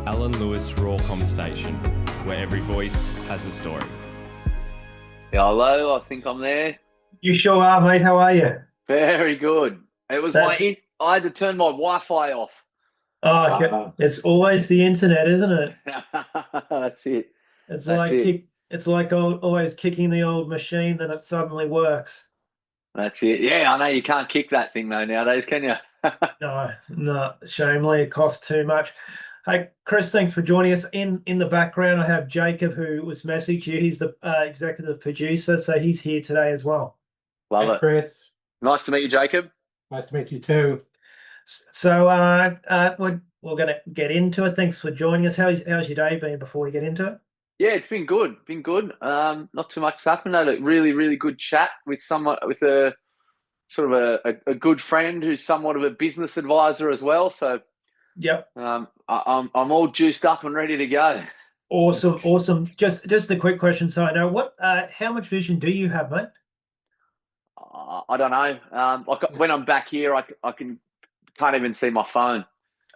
Alan Lewis Raw Conversation, where every voice has a story. Yeah, hello, I think I'm there. You sure are, mate. How are you? Very good. It was That's I had to turn my Wi-Fi off. it's always the internet, isn't it? That's it. It's That's like it. always kicking the old machine, then it suddenly works. That's it. Yeah, I know you can't kick that thing though nowadays, can you? No, no, shamefully, it costs too much. Hey, Chris, thanks for joining us. In the background, I have Jacob, who was messaged you. He's the executive producer, so he's here today as well. Love Hey, it. Chris. Nice to meet you, Jacob. Nice to meet you too. So we're going to get into it. Thanks for joining us. How's your day been before we get into it? Yeah, it's been good. Been good. Not too much has happened. I had a really, really good chat with someone with a sort of a good friend who's somewhat of a business advisor as well. So Yep. I'm all juiced up and ready to go. Awesome, awesome. Just a quick question, so I know how much vision do you have, mate? I don't know. When I'm back here, I can't even see my phone.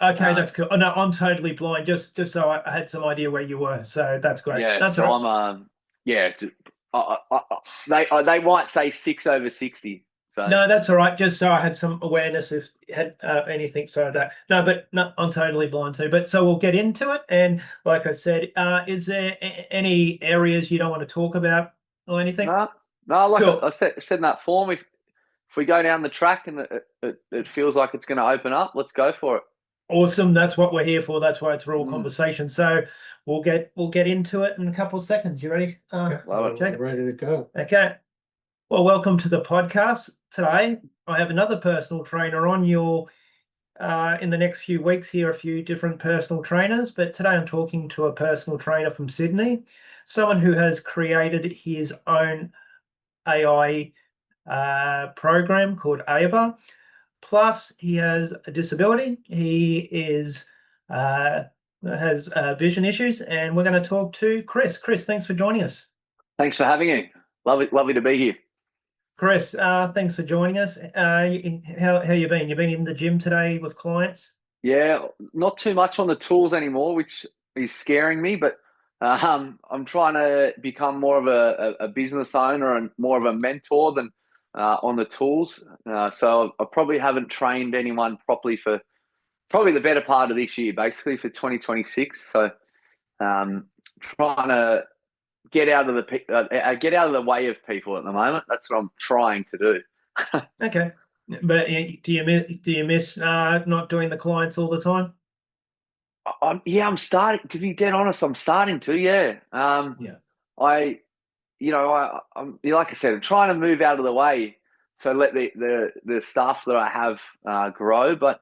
Okay, Uh, that's cool. Oh, no, I'm totally blind. Just so I had some idea where you were. So that's great. yeah, That's all so right. I'm yeah. They might say 6/60. So No, that's all right. Just so I had some awareness if you had anything. So that no, but no, I'm totally blind too. But so we'll get into it. And like I said, is there any areas you don't want to talk about or anything? no, no. Like I Cool. said in that form, if we go down the track and it feels like it's going to open up, let's go for it. Awesome. That's what we're here for. That's why it's real Mm, conversation. So we'll get into it in a couple of seconds. You ready? Yeah, love it. we're Jacob? ready to go. Okay. Well, welcome to the podcast. Today, I have another personal trainer on. Your in the next few weeks, here a few different personal trainers, but today I'm talking to a personal trainer from Sydney, someone who has created his own AI program called Ava. Plus, he has a disability. He is has vision issues, and we're going to talk to Chris. Chris, thanks for joining us. Thanks for having me. Lovely to be here. Chris, thanks for joining us. How you been? You been in the gym today with clients? Yeah, not too much on the tools anymore, which is scaring me. But I'm trying to become more of a business owner and more of a mentor than on the tools. So I probably haven't trained anyone properly for probably the better part of this year, basically for 2026. So trying to get out of the way of people at the moment. That's what I'm trying to do. Okay, but do you miss not doing the clients all the time? Yeah, I'm starting to be dead honest. I'm starting to, yeah. Yeah. I, I'm like I said, I'm trying to move out of the way, so let the stuff that I have grow. But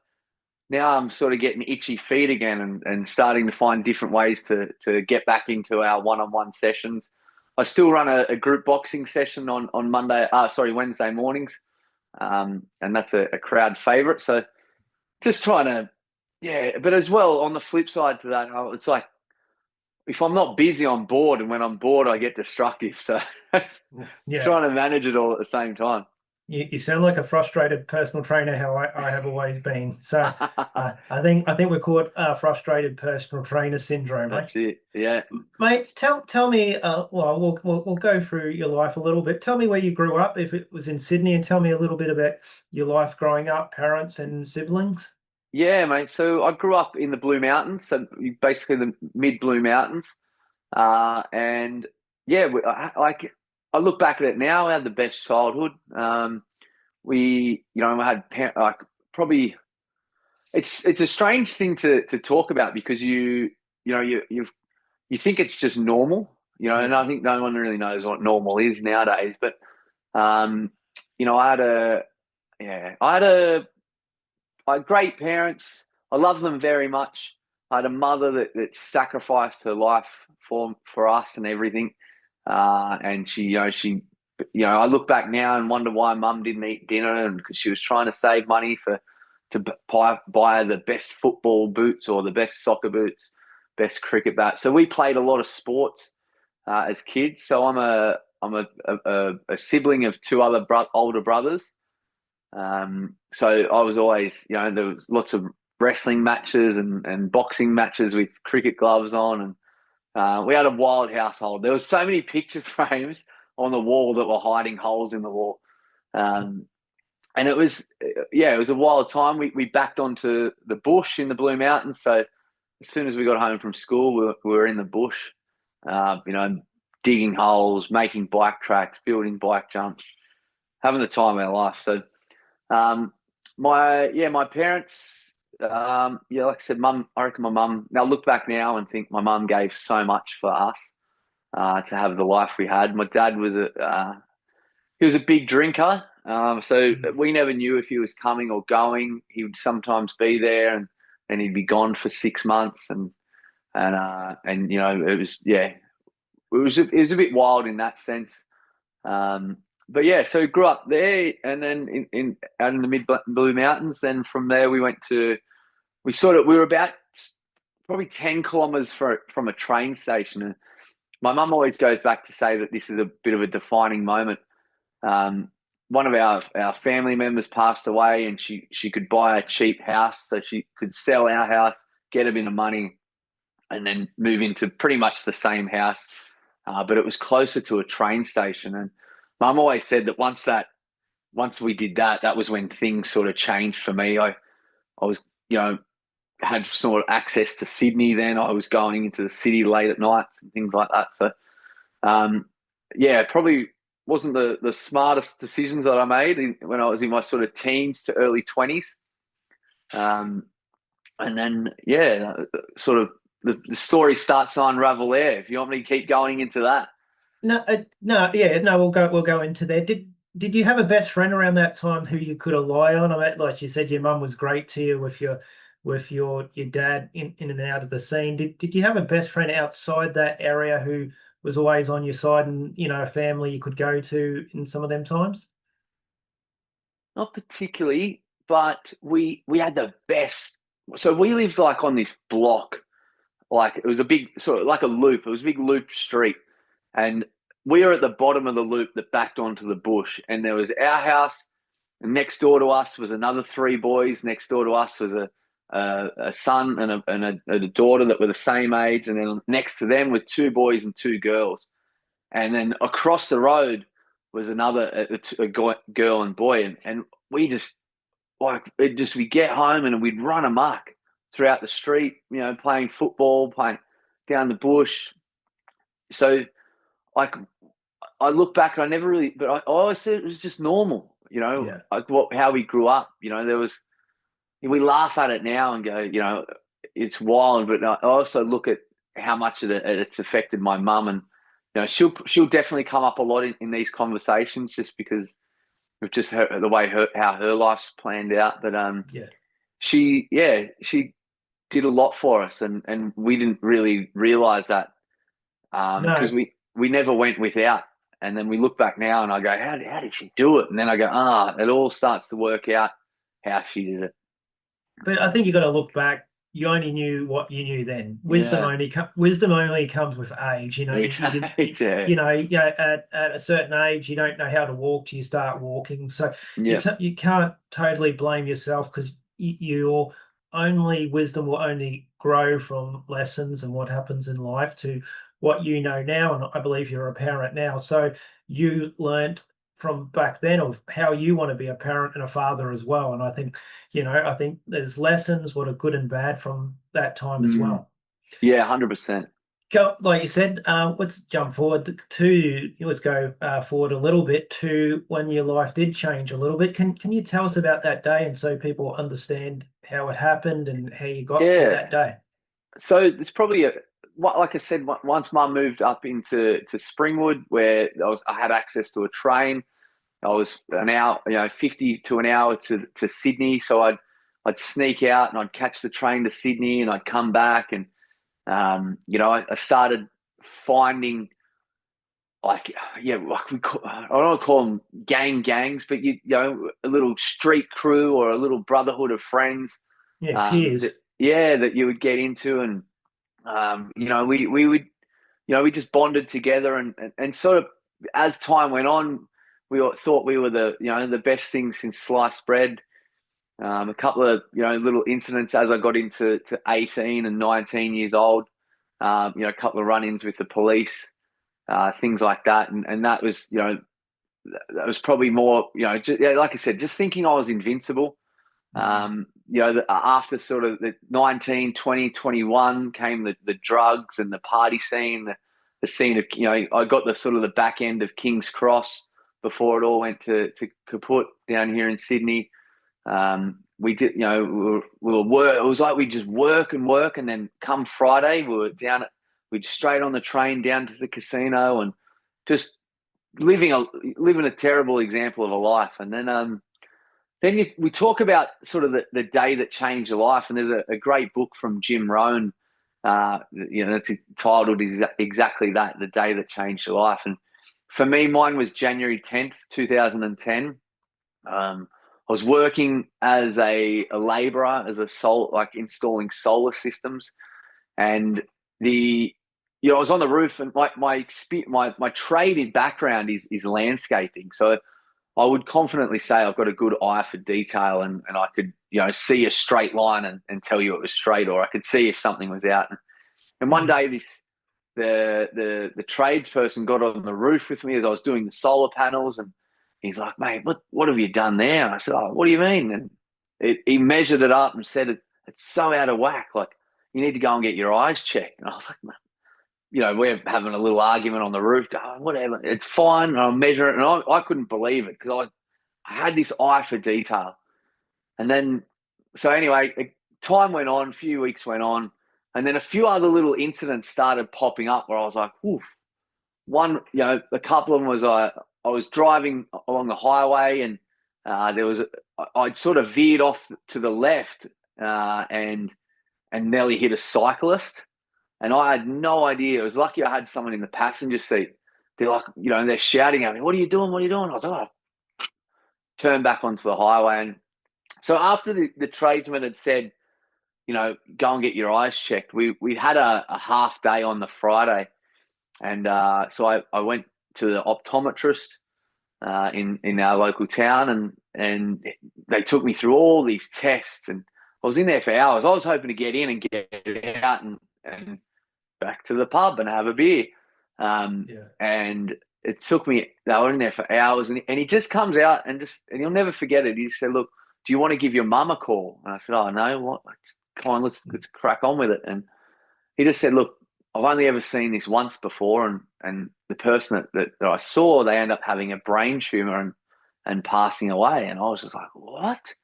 now I'm sort of getting itchy feet again, and starting to find different ways to get back into our one-on-one sessions. I still run a group boxing session on Wednesday mornings, and that's a crowd favorite. So just trying to, yeah. But as well, on the flip side to that, it's like if I'm not busy, I'm bored, and when I'm bored, I get destructive. So Yeah. trying to manage it all at the same time. You sound like a frustrated personal trainer, how I have always been. So I think we call it frustrated personal trainer syndrome, mate. That's it. Yeah. Mate, tell me. Well, we'll go through your life a little bit. Tell me where you grew up, if it was in Sydney, and tell me a little bit about your life growing up, parents and siblings. Yeah, mate. So I grew up in the Blue Mountains, so basically the mid Blue Mountains, and yeah, I look back at it now. I had the best childhood. I had like probably it's a strange thing to talk about because you think it's just normal, Yeah. and I think no one really knows what normal is nowadays. But um, I had a I had great parents. I love them very much. I had a mother that sacrificed her life for us and everything. And I look back now and wonder why mum didn't eat dinner, and because she was trying to save money to buy the best football boots or the best soccer boots, best cricket bat. So we played a lot of sports as kids. So I'm a sibling of two other older brothers. So I was always, there was lots of wrestling matches and boxing matches with cricket gloves on, and we had a wild household. There was so many picture frames on the wall that were hiding holes in the wall. And it was a wild time. We backed onto the bush in the Blue Mountains. So as soon as we got home from school, we were in the bush, digging holes, making bike tracks, building bike jumps, having the time of our life. So my parents, like I said, I reckon my mum, now look back now and think my mum gave so much for us to have the life we had. My dad was he was a big drinker. So we never knew if he was coming or going. He would sometimes be there and then he'd be gone for 6 months. And it was a bit wild in that sense. But yeah, so we grew up there and then out in the mid Blue Mountains. Then from there we were about probably 10 kilometers from a train station. And my mum always goes back to say that this is a bit of a defining moment. One of our family members passed away and she could buy a cheap house, so she could sell our house, get a bit of money, and then move into pretty much the same house. But it was closer to a train station. And Mum always said that once we did that, that was when things sort of changed for me. I was, had sort of access to Sydney then. I was going into the city late at nights and things like that. So, probably wasn't the smartest decisions that I made when I was in my sort of teens to early 20s. And then, sort of the story starts to unravel there. If you want me to keep going into that. We'll go into there. Did you have a best friend around that time who you could rely on? I mean, like you said, your mum was great to you with your dad in and out of the scene. Did you have a best friend outside that area who was always on your side and, a family you could go to in some of them times? Not particularly, but we had the best. So we lived like on this block, like it was a big sort of like a loop. It was a big loop street. And we were at the bottom of the loop that backed onto the bush. And there was our house. And next door to us was another 3 boys. Next door to us was a son and a daughter that were the same age. And then next to them were 2 boys and 2 girls. And then across the road was another a girl and boy. And we just, we get home and we'd run amok throughout the street, playing football, playing down the bush. So, like, I look back and I never really, but I always said it was just normal, like how we grew up. We laugh at it now and go, it's wild, but I also look at how much it's affected my mum, and she'll definitely come up a lot in these conversations just because of just the way how her life's planned out. But she did a lot for us, and we didn't really realize that because we never went without. And then we look back now and I go, how did she do it? And then I go, it all starts to work out how she did it. But I think you got to look back. You only knew what you knew then. Wisdom only comes with age. At a certain age, you don't know how to walk till you start walking. So you can't totally blame yourself because your only wisdom will only grow from lessons and what happens in life to what you know now. And I believe you're a parent now, so you learnt from back then of how you want to be a parent and a father as well. And I think, I think there's lessons, what are good and bad from that time as well. Yeah, 100%. Like you said, let's jump forward let's go forward a little bit to when your life did change a little bit. Can you tell us about that day and so people understand how it happened and how you got to that day? So it's probably like I said, once Mum moved up into Springwood, where I had access to a train. I was an hour, 50 to an hour to Sydney. So I'd sneak out and I'd catch the train to Sydney and I'd come back. And, I started finding I don't want to call them gangs, but, a little street crew or a little brotherhood of friends. Yeah, peers. That you would get into. And, we would, we just bonded together and sort of as time went on, we all thought we were the best thing since sliced bread. A couple of little incidents as I got into 18 and 19 years old. A couple of run-ins with the police, things like that, and that was that was probably more like I said, just thinking I was invincible. After sort of the 19, 20, 21 came the drugs and the party scene, the scene of I got the sort of the back end of King's Cross before it all went to kaput down here in Sydney. We did, we were work. It was like we just work, and then come Friday, we'd straight on the train down to the casino and just living a terrible example of a life. And then we talk about sort of the day that changed your life, and there's a great book from Jim Rohn. It's titled exactly that, the day that changed your life. And for me, mine was January 10th, 2010. I was working as a labourer, as installing solar systems, and I was on the roof, and my trade background is landscaping, so I would confidently say I've got a good eye for detail, and I could see a straight line and tell you it was straight, or I could see if something was out. And one day the tradesperson got on the roof with me as I was doing the solar panels, and he's like, "Mate, what have you done there?" And I said, "Oh, what do you mean?" And he measured it up and said, "It's so out of whack. Like, you need to go and get your eyes checked." And I was like, we're having a little argument on the roof. Going, whatever, it's fine. And I'll measure it, and I couldn't believe it because I had this eye for detail. And then, so anyway, time went on, a few weeks went on, and then a few other little incidents started popping up where I was like, "Oof." One, a couple of them was I was driving along the highway, and I'd sort of veered off to the left and nearly hit a cyclist, and I had no idea. It was lucky I had someone in the passenger seat. They're like, and they're shouting at me, "What are you doing? What are you doing?" I was like, "Oh," turned back onto the highway. And so after the tradesman had said, go and get your eyes checked, we had a half day on the Friday. And so I went to the optometrist in our local town, and they took me through all these tests, and I was in there for hours. I was hoping to get in and get out and back to the pub and have a beer. And it took me, they were in there for hours, and he just comes out and you'll never forget it. He said, "Look, do you want to give your mum a call?" And I said, "Oh, no, what? Come on, let's crack on with it." And he just said, "Look, I've only ever seen this once before, and the person that I saw, they end up having a brain tumor and passing away." And I was just like, "What?"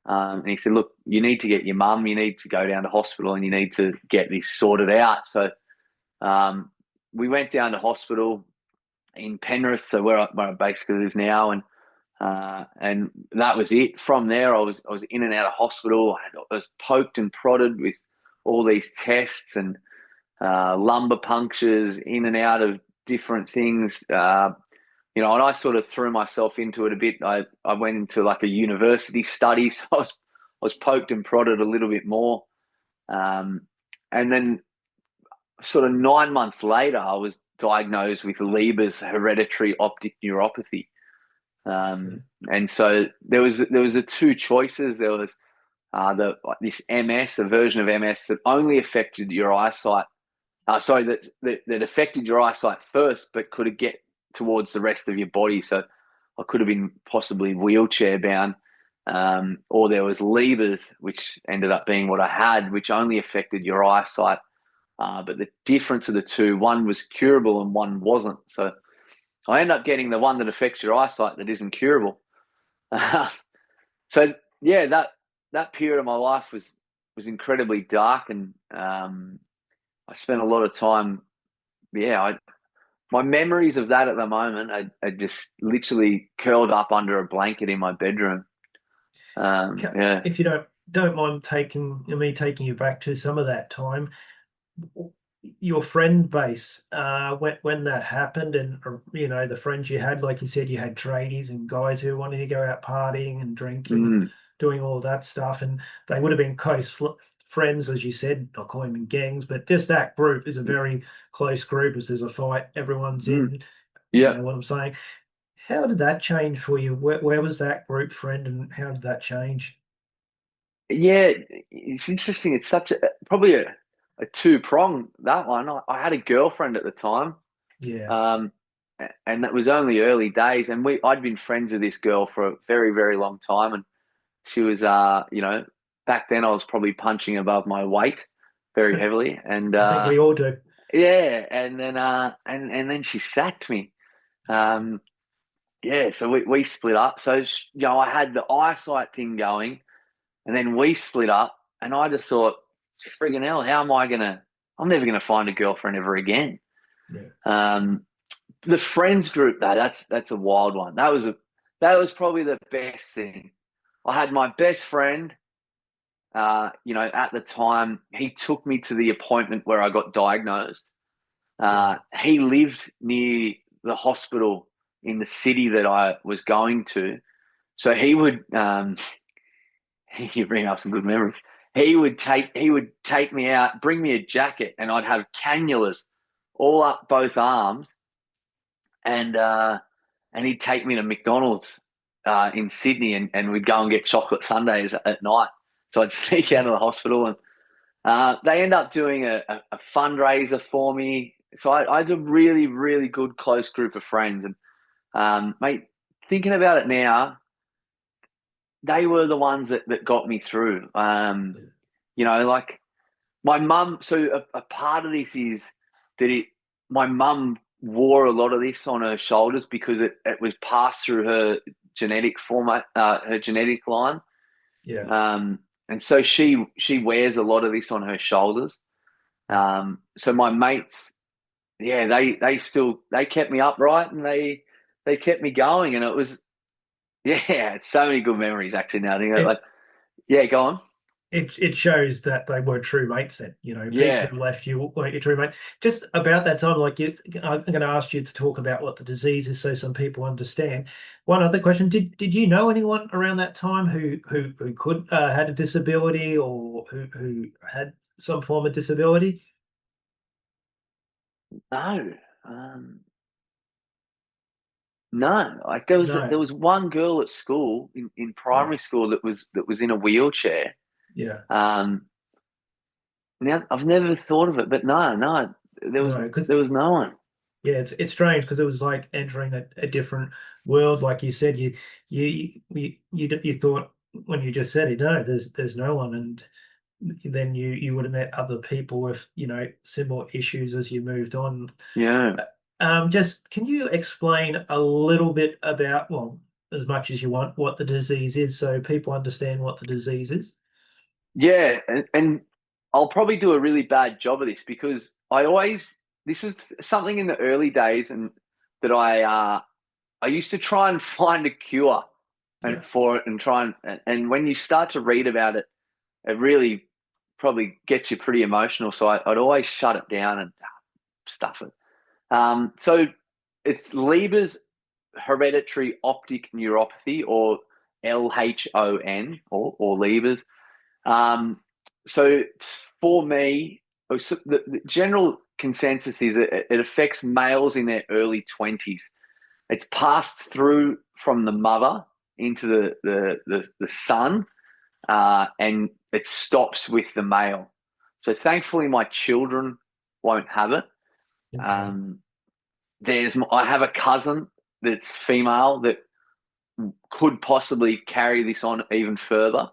And he said, "Look, you need to get your mum, you need to go down to hospital, and you need to get this sorted out." So we went down to hospital in Penrith, so where I basically live now, and that was it. From there, I was in and out of hospital. I was poked and prodded with all these tests and lumbar punctures, in and out of different things. And I sort of threw myself into it a bit. I went into like a university study, so I was poked and prodded a little bit more. And then sort of 9 months later, I was diagnosed with Leber's hereditary optic neuropathy. And so there was the two choices. There was this MS, a version of MS that only affected your eyesight. That affected your eyesight first, but could get towards the rest of your body. So I could have been possibly wheelchair bound, or there was Leber's, which ended up being what I had, which only affected your eyesight. But the difference of the two, one was curable and one wasn't. So I ended up getting the one that affects your eyesight that isn't curable. So yeah, that period of my life was incredibly dark, and I spent a lot of time. My memories of that at the moment are just literally curled up under a blanket in my bedroom. If you don't mind taking you back to some of that time, your friend base, when that happened, and the friends you had, like you said, you had tradies and guys who wanted to go out partying and drinking and doing all that stuff, and they would have been close friends, as you said. Not calling them gangs, but just that group is a very close group. As there's a fight, everyone's in. Yeah, you know what I'm saying. How did that change for you? Where was that group friend, and how did that change? Yeah, it's interesting. It's such a probably a two-prong, that one. I had a girlfriend at the time, Yeah. um, and that was only early days, and I'd been friends with this girl for a very, very long time, and she was back then I was probably punching above my weight very heavily, and I think we all do. yeah, and then and then she sacked me. Um, yeah, so we split up. So I had the eyesight thing going, and then we split up, and I just thought, friggin' hell, how am I gonna? I'm never gonna find a girlfriend ever again. Yeah. The friends group though, that's a wild one. That was probably the best thing. I had my best friend. At the time, he took me to the appointment where I got diagnosed. He lived near the hospital in the city that I was going to, so he would. You bring up some good memories. He would take me out, bring me a jacket, and I'd have cannulas all up both arms, and he'd take me to McDonald's in Sydney, and we'd go and get chocolate sundaes at night. So I'd sneak out of the hospital, and they end up doing a fundraiser for me. So I had a really, really good close group of friends, and mate, thinking about it now, they were the ones that got me through. Like my mum. So a part of this is that my mum wore a lot of this on her shoulders because it was passed through her genetic format, her genetic line. Yeah. And so she wears a lot of this on her shoulders. So my mates, yeah, they kept me upright, and they kept me going, and it was, yeah, it's so many good memories actually now. I think It, like, yeah, go on. it shows that they were true mates then. People Yeah, who left you weren't your true mate. Just about that time, I'm going to ask you to talk about what the disease is so some people understand. One other question: Did you know anyone around that time who could had a disability or who had some form of disability? no, um, no. Like there No. was one girl at school in Yeah. primary school that was in a wheelchair. Yeah. Um, Now I've never thought of it, but no, No, because there was no one. yeah, it's strange because it was like entering a different world. Like you said, you thought when you just said it, no, there's no one, and then you would have met other people with similar issues as you moved on. Yeah, Just can you explain a little bit about, well, as much as you want, what the disease is, so people understand what the disease is? yeah, and I'll probably do a really bad job of this because this was something in the early days, and that I used to try and find a cure Yeah. for it, and try and when you start to read about it, it really probably gets you pretty emotional. So I'd always shut it down and stuff it. So it's Leber's hereditary optic neuropathy, or LHON, or Leber's. So for me, the general consensus is it affects males in their early 20s. It's passed through from the mother into the son, and it stops with the male. So thankfully, my children won't have it. Okay. Um, I have a cousin that's female that could possibly carry this on even further.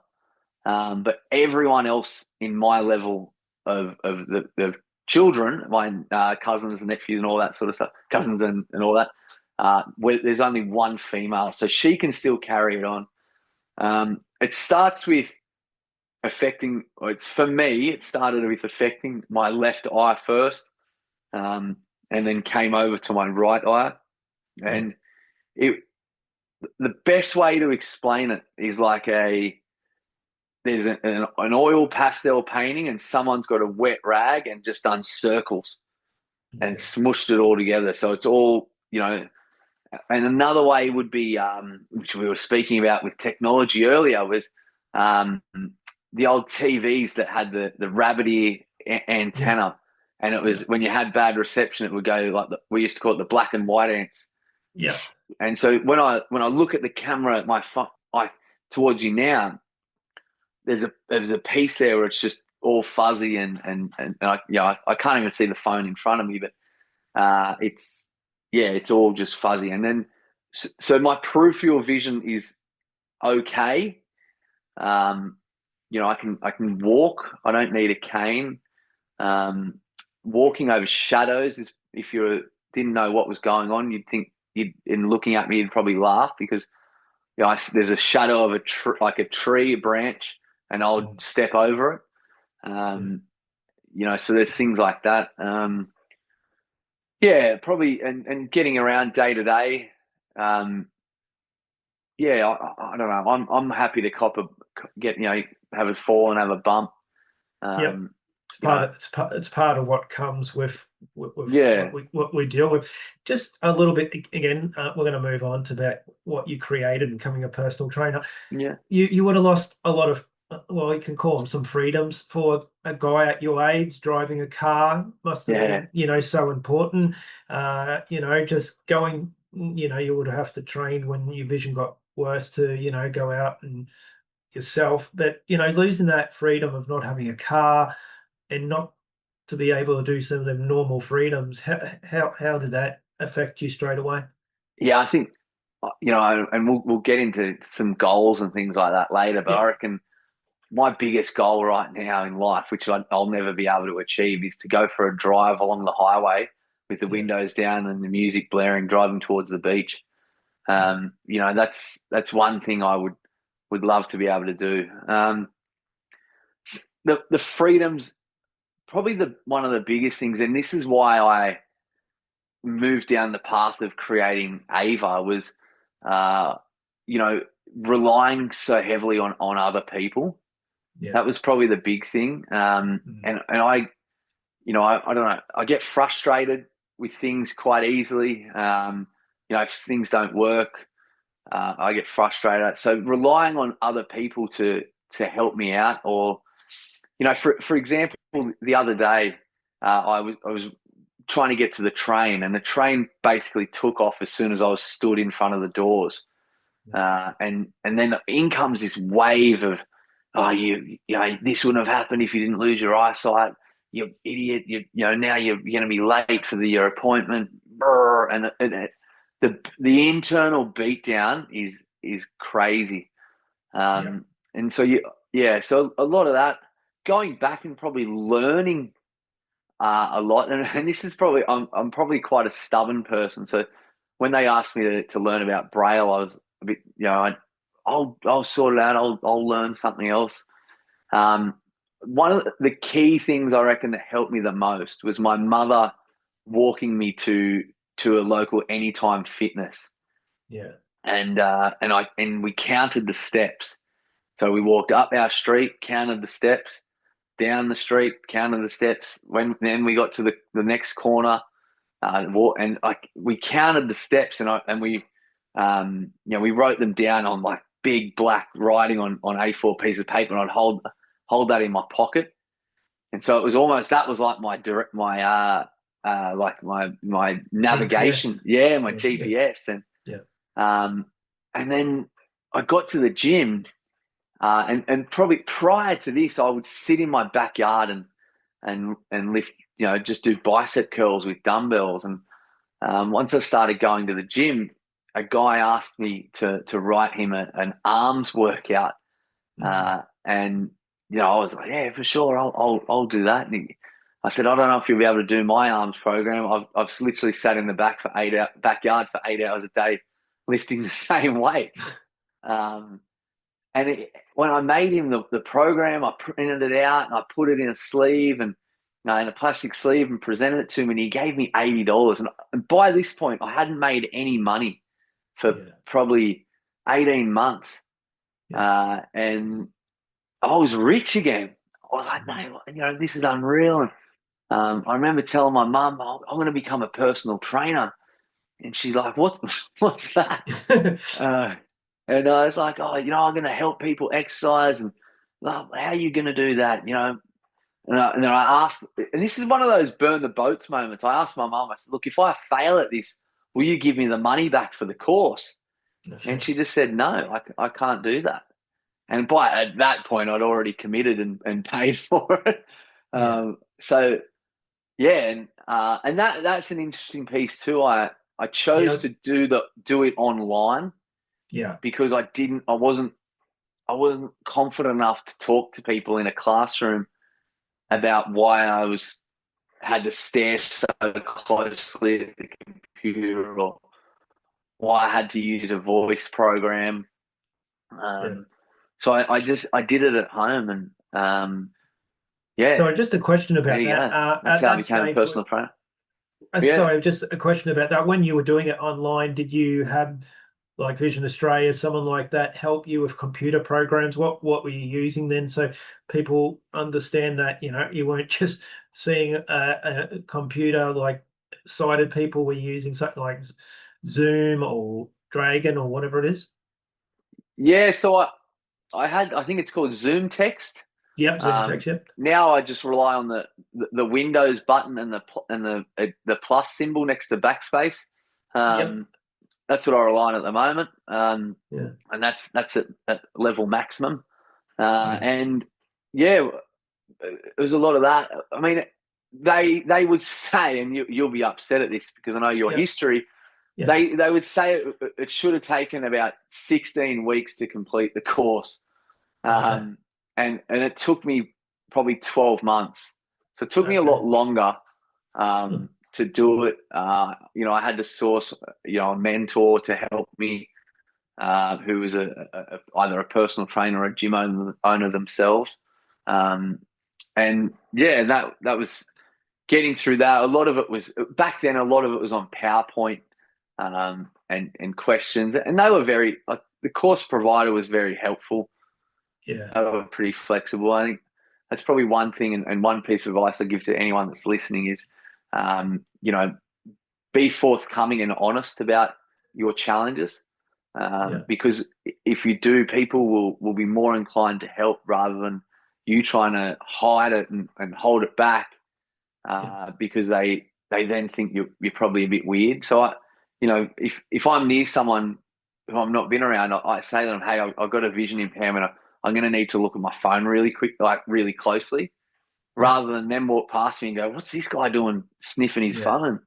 But everyone else in my level of the children, my cousins and nephews and all that sort of stuff, cousins and all that, there's only one female, so she can still carry it on. It starts with for me, it started with affecting my left eye first, and then came over to my right eye. Yeah. And the best way to explain it is like there's an oil pastel painting, and someone's got a wet rag and just done circles and Okay. smushed it all together. So it's all, and another way would be, which we were speaking about with technology earlier, was the old TVs that had the rabbit ear Yeah. antenna. And it was, Yeah. when you had bad reception, it would go like we used to call it the black and white ants. Yeah. And so when I look at the camera at towards you now, there's a piece there where it's just all fuzzy and I can't even see the phone in front of me, but it's all just fuzzy. And then so my peripheral vision is okay. I can walk. I don't need a cane. Walking over shadows is, if you didn't know what was going on, you'd think in looking at me, you'd probably laugh because there's a shadow of like a tree, a branch, and I'll step over it. So there's things like that. Probably, and getting around day to day. I don't know. I'm happy to have a fall and have a bump. It's part of what comes with Yeah. what we deal with. Just a little bit again. We're going to move on to that, what you created and becoming a personal trainer. Yeah. You would have lost a lot of, well, you can call them some freedoms. For a guy at your age, driving a car must have been, so important. Just going, you would have to train when your vision got worse to, go out and yourself. But, losing that freedom of not having a car and not to be able to do some of them normal freedoms, how did that affect you straight away? Yeah, I think, and we'll get into some goals and things like that later, but I reckon my biggest goal right now in life, which I'll never be able to achieve, is to go for a drive along the highway with the windows down and the music blaring, driving towards the beach. That's one thing I would love to be able to do. The freedoms, probably one of the biggest things, and this is why I moved down the path of creating Ava, was, relying so heavily on other people. Yeah. That was probably the big thing. And I don't know, I get frustrated with things quite easily. If things don't work, I get frustrated. So relying on other people to help me out, or, for example, the other day, I was trying to get to the train, and the train basically took off as soon as I was stood in front of the doors. And then in comes this wave of, this wouldn't have happened if you didn't lose your eyesight. You idiot! Now you're going to be late for your appointment. And the internal beatdown is crazy. And so so a lot of that, going back and probably learning a lot. And this is probably, I'm probably quite a stubborn person. So when they asked me to learn about Braille, I was a bit, I'll sort it out. I'll learn something else. One of the key things I reckon that helped me the most was my mother walking me to a local Anytime Fitness. Yeah. And we counted the steps. So we walked up our street, counted the steps, down the street, counted the steps. Then we got to the next corner, we counted the steps, and we wrote them down on like big black writing on A4 piece of paper, and I'd hold that in my pocket. And so it was almost, that was like my navigation. GPS. My GPS. And then I got to the gym, and probably prior to this, I would sit in my backyard and lift, just do bicep curls with dumbbells. And once I started going to the gym, a guy asked me to write him an arms workout, and I was like, yeah, for sure, I'll do that. And I said, I don't know if you'll be able to do my arms program. I've literally sat in the backyard for 8 hours a day lifting the same weights. When I made him the program, I printed it out and I put it in a sleeve and in a plastic sleeve and presented it to him, and he gave me $80. And by this point, I hadn't made any money for probably 18 months. And I was rich again. I was like, no, this is unreal. And I remember telling my mum, I'm going to become a personal trainer. And she's like, what's that? And I was like, I'm going to help people exercise. And how are you going to do that? And then I asked, and this is one of those burn the boats moments. I asked my mum, I said, look, if I fail at this, will you give me the money back for the course? Sure. And she just said, no, I can't do that. and at that point, I'd already committed and paid for it. Yeah. So yeah, and that's an interesting piece too. I chose Yeah. to do it online Yeah. because I wasn't confident enough to talk to people in a classroom about why had to stare so closely at the computer, or why I had to use a voice program. Yeah. So I did it at home, and yeah, So just a question there about you that. go. That's At how I that became a stage, personal trainer. Yeah. sorry, just a question about that. When you were doing it online, did you have like Vision Australia, someone like that, help you with computer programs? What were you using then, so people understand that you weren't just seeing a computer like sighted people were using something like Zoom or Dragon or whatever it is? Yeah, so I think it's called Zoom Text. Yep, Zoom Text. Yep. Now I just rely on the Windows button and the plus symbol next to backspace. Yep. That's what I rely on at the moment. Yeah. And that's at level maximum. Yeah. And yeah, it was a lot of that. I mean, they would say, and you'll be upset at this because I know your Yep. history. Yeah. They would say it should have taken about 16 weeks to complete the course. Okay. And it took me probably 12 months. So it took me a lot Okay. longer Hmm. to do it. I had to source, a mentor to help me, who was either a personal trainer or a gym owner themselves. And yeah, that was getting through that. A lot of it was back then. A lot of it was on PowerPoint, and questions, and they were the course provider was very helpful. Yeah. They were pretty flexible. I think that's probably one thing, and one piece of advice I give to anyone that's listening is, be forthcoming and honest about your challenges. Yeah. Because if you do, people will be more inclined to help rather than you trying to hide it and hold it back, Yeah. because they then think you're probably a bit weird. So if I'm near someone who I've not been around, I say to them, hey, I've got a vision impairment. I'm going to need to look at my phone really quick, like really closely, Yeah. rather than them walk past me and go, what's this guy doing sniffing his Yeah. phone?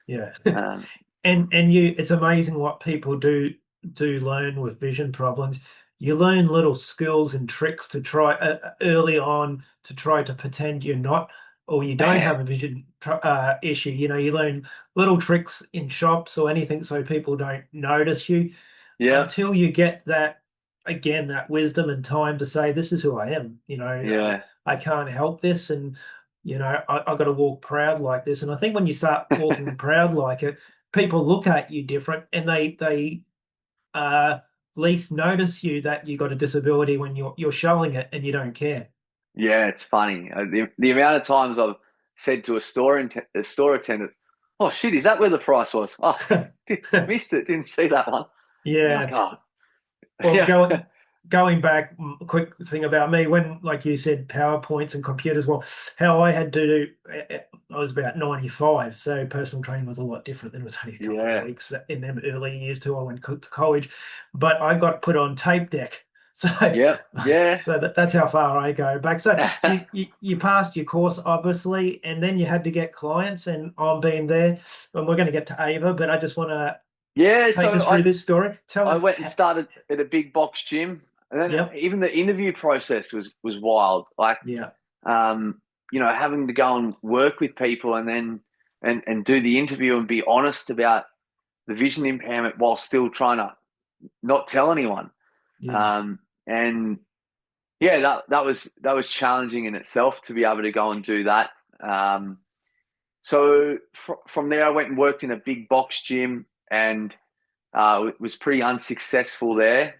Yeah. Um, And it's amazing what people do learn with vision problems. You learn little skills and tricks to try early on to try to pretend you're not, or you don't yeah, have a vision issue. You learn little tricks in shops or anything so people don't notice you yeah, until you get that wisdom and time to say, this is who I am. yeah, I can't help this, and I've got to walk proud like this. And I think when you start walking proud like it, people look at you different, and they least notice you that you got a disability when you're showing it and you don't care. yeah. It's funny, the amount of times I've said to a store attendant, "Oh shit, is that where the price was? Oh, missed it, didn't see that one." You're like, Yeah. oh, Well, yeah, going back, quick thing about me, when, like you said, PowerPoints and computers, well, how I had to do, I was about 95, so personal training was a lot different. Then it was only a couple of yeah, weeks in them early years too. I went to college, but I got put on tape deck. So, yeah, yeah. so that's how far I go back. So you passed your course, obviously, and then you had to get clients, and I'm being there, and we're going to get to Ava, but I just want to Yeah, take us so through this story. Tell I us. went and started at a big box gym, and then Yep. even the interview process was wild. Like, Yeah. having to go and work with people, and then and do the interview and be honest about the vision impairment while still trying to not tell anyone. Yeah. And yeah, that was challenging in itself to be able to go and do that. So from there, I went and worked in a big box gym, and it was pretty unsuccessful there.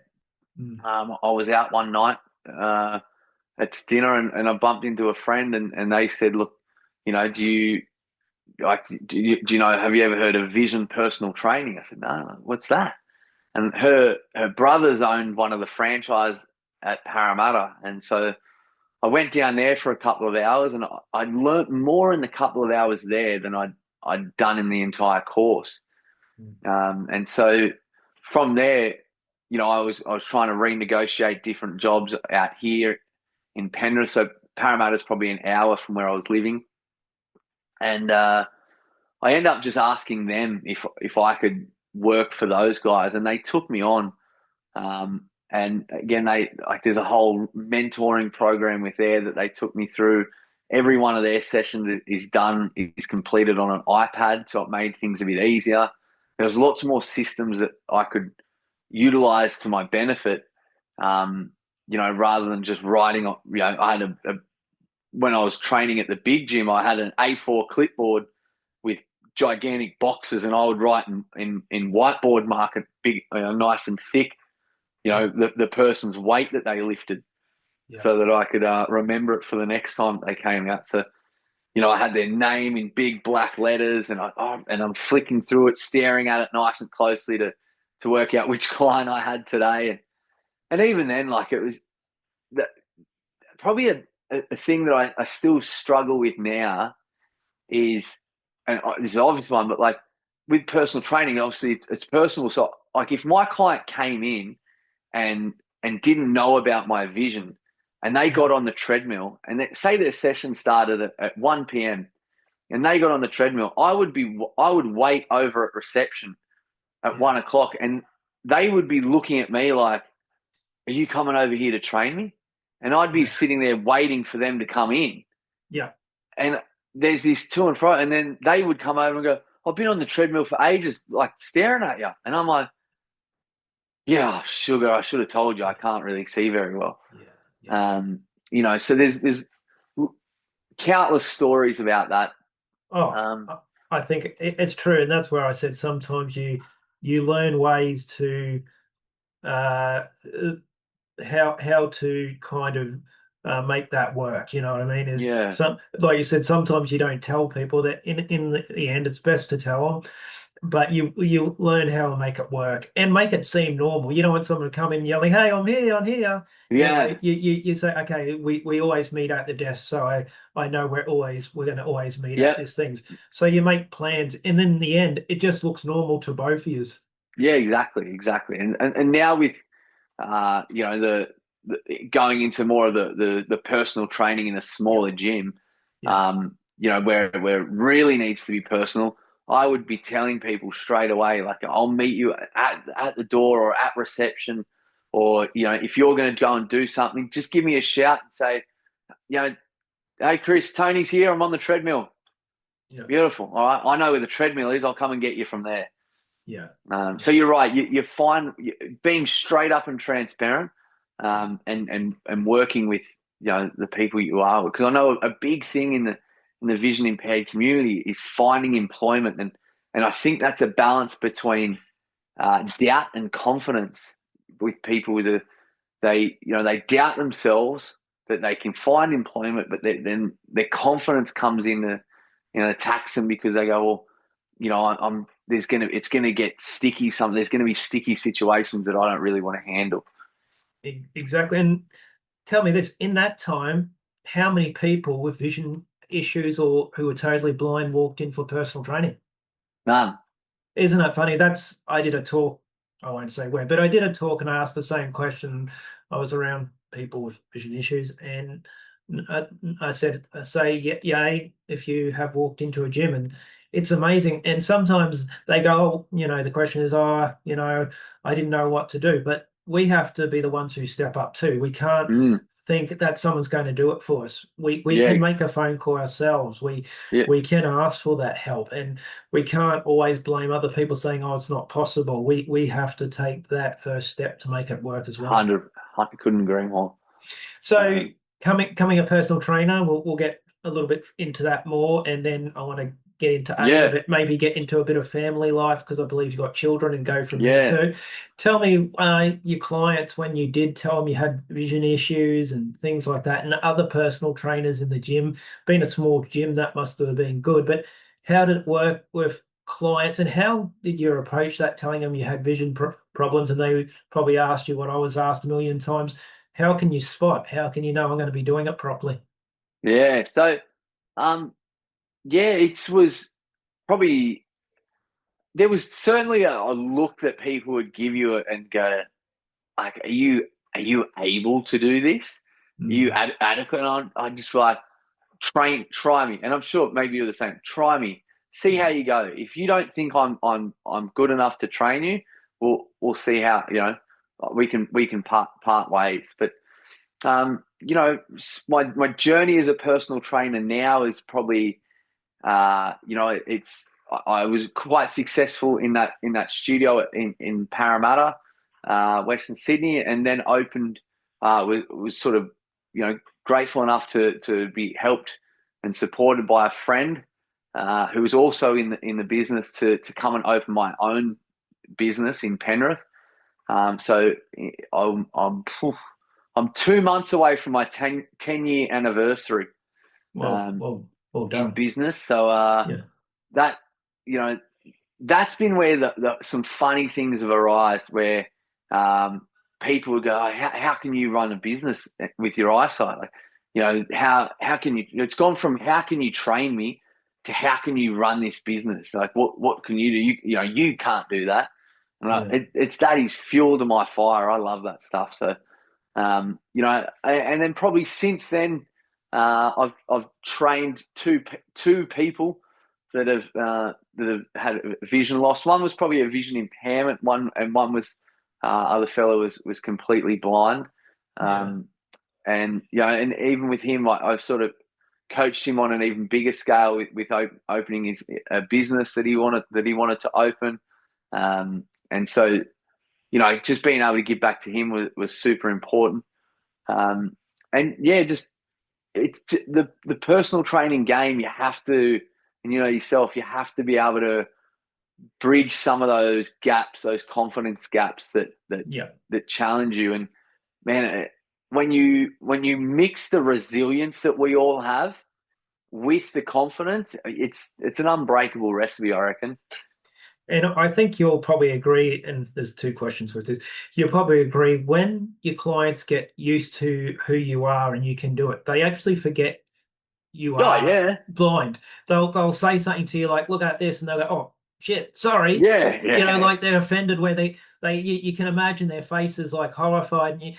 Mm. I was out one night at dinner, and I bumped into a friend, and they said, "Look, do you have you ever heard of Vision Personal Training?" I said, "No, what's that?" And her brothers owned one of the franchise at Parramatta, and so I went down there for a couple of hours, and I learnt more in the couple of hours there than I'd done in the entire course. Mm. And so from there, I was trying to renegotiate different jobs out here in Penrith. So Parramatta's probably an hour from where I was living, and I ended up just asking them if I could work for those guys, and they took me on. And again, there's a whole mentoring program with there that they took me through. Every one of their sessions is completed on an iPad, so it made things a bit easier. There was lots more systems that I could utilize to my benefit, rather than just writing. I had when I was training at the big gym, I had an A4 clipboard with gigantic boxes, and I would write in whiteboard marker, big, nice and thick, the person's weight that they lifted, so that I could remember it for the next time they came out. So, I had their name in big black letters, and I'm flicking through it, staring at it nice and closely to work out which client I had today. And even then, like, it was probably a thing that I still struggle with now is, and this is an obvious one, but like with personal training, obviously it's personal. So like if my client came in and didn't know about my vision, and they got on the treadmill, and say their session started at 1 p.m. and they got on the treadmill, I would wait over at reception at 1 o'clock, and they would be looking at me like, "Are you coming over here to train me?" And I'd be sitting there waiting for them to come in. Yeah. And there's this to and fro, and then they would come over and go, "I've been on the treadmill for ages, like staring at you." And I'm like, "Yeah, sugar, I should have told you I can't really see very well." So there's countless stories about that. I think it's true, and that's where I said sometimes you learn ways to how to kind of make that work. You know what I mean? Some, like you said, sometimes you don't tell people that. In the end, it's best to tell them. But you learn how to make it work and make it seem normal. You don't want someone to come in yelling, "Hey, I'm here, I'm here." Yeah. You say, "Okay, we always meet at the desk, so I know we're going to always meet at these things." So you make plans, and then in the end, it just looks normal to both of you. Yeah, exactly. And now with the going into more of the personal training in a smaller gym, where it really needs to be personal, I would be telling people straight away, like, I'll meet you at the door or at reception, or, if you're going to go and do something, just give me a shout and say, "Hey, Chris, Tony's here. I'm on the treadmill." Yeah. Beautiful. All right. I know where the treadmill is. I'll come and get you from there. Yeah. So you're right. You find being straight up and transparent, and working with, the people you are, because I know a big thing in the vision impaired community is finding employment, and I think that's a balance between doubt and confidence with people they doubt themselves that they can find employment, but then their confidence comes in to attacks them, because they go, well, it's gonna get sticky. There's gonna be sticky situations that I don't really want to handle. Exactly. And tell me this: in that time, how many people with vision issues or who were totally blind walked in for personal training? None. Isn't that funny? I did a talk. I won't say where, but I did a talk and I asked the same question. I was around people with vision issues, and I said, "Say yay if you have walked into a gym." And it's amazing. And sometimes they go, the question is, I didn't know what to do. But we have to be the ones who step up too. We can't think that someone's going to do it for us. We can make a phone call ourselves. We can ask for that help, and we can't always blame other people saying, "Oh, it's not possible." We have to take that first step to make it work as well. 100. I couldn't agree more. So coming a personal trainer, we'll get a little bit into that more, and then I want to get into a bit, maybe get into a bit of family life, because I believe you've got children, and go from there too. Tell me, your clients, when you did tell them you had vision issues and things like that, and other personal trainers in the gym, being a small gym, that must have been good, but how did it work with clients, and how did you approach that, telling them you had vision problems? And they probably asked you what I was asked a million times: how can you spot? How can you know I'm going to be doing it properly? Yeah. So, it was probably, there was certainly a look that people would give you and go, like, are you able to do this? Are you adequate? And I just like, try me. And I'm sure maybe you're the same. Try me. See how you go. If you don't think I'm good enough to train you, we'll see how, we can part ways. But my journey as a personal trainer now is probably, I was quite successful in that studio in Parramatta, Western Sydney, and then opened, was sort of, grateful enough to be helped and supported by a friend who was also in the business to come and open my own business in Penrith. So I'm 2 months away from my 10-year anniversary. Well done. In business. So that, that's been where some funny things have arisen, where people would go, how can you run a business with your eyesight? Like, how can you, it's gone from how can you train me to how can you run this business? Like, what can you do? You can't do that. And it's that is fuel to my fire. I love that stuff. So, and then probably since then, I've trained two people that have had vision loss. One was probably a vision impairment. One was other fellow was completely blind. And even with him, I've sort of coached him on an even bigger scale with opening a business that he wanted to open. And so, just being able to give back to him was super important. Just it's the personal training game. You have to, and yourself, you have to be able to bridge some of those gaps, those confidence gaps that challenge you. And man, when you mix the resilience that we all have with the confidence, it's an unbreakable recipe, I reckon. And I think you'll probably agree, and there's two questions with this. You'll probably agree, when your clients get used to who you are and you can do it, they actually forget you are blind. They'll say something to you like, "Look at this," and they'll go, "Oh shit, sorry." Yeah. Like they're offended, where you can imagine their faces like horrified. And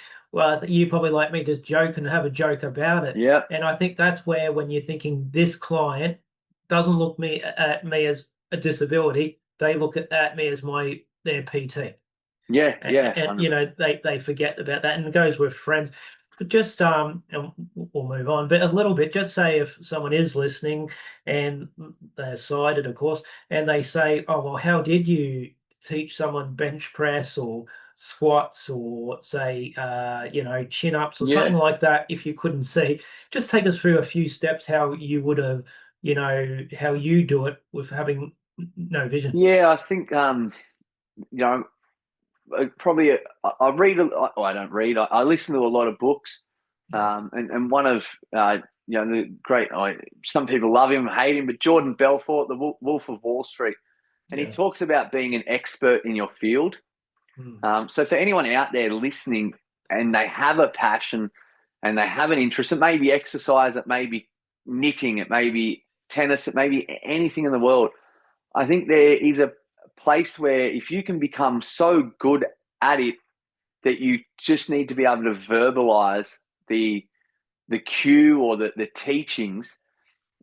you probably like me to joke and have a joke about it. Yeah. And I think that's where, when you're thinking this client doesn't look at me as a disability, they look at me as their PT. And they forget about that, and it goes with friends. But just and we'll move on, but a little bit, just say if someone is listening and they're sighted, of course, and they say, "Oh, well, how did you teach someone bench press or squats, or say chin ups or something like that, if you couldn't see?" Just take us through a few steps how you would have, how you do it with having no vision. Yeah, I think probably I read. I don't read. I listen to a lot of books, and one of the great. Some people love him, hate him, but Jordan Belfort, the Wolf of Wall Street, and he talks about being an expert in your field. So for anyone out there listening, and they have a passion, and they have an interest, it may be exercise, it may be knitting, it may be tennis, it may be anything in the world. I think there is a place where if you can become so good at it that you just need to be able to verbalize the cue or the teachings,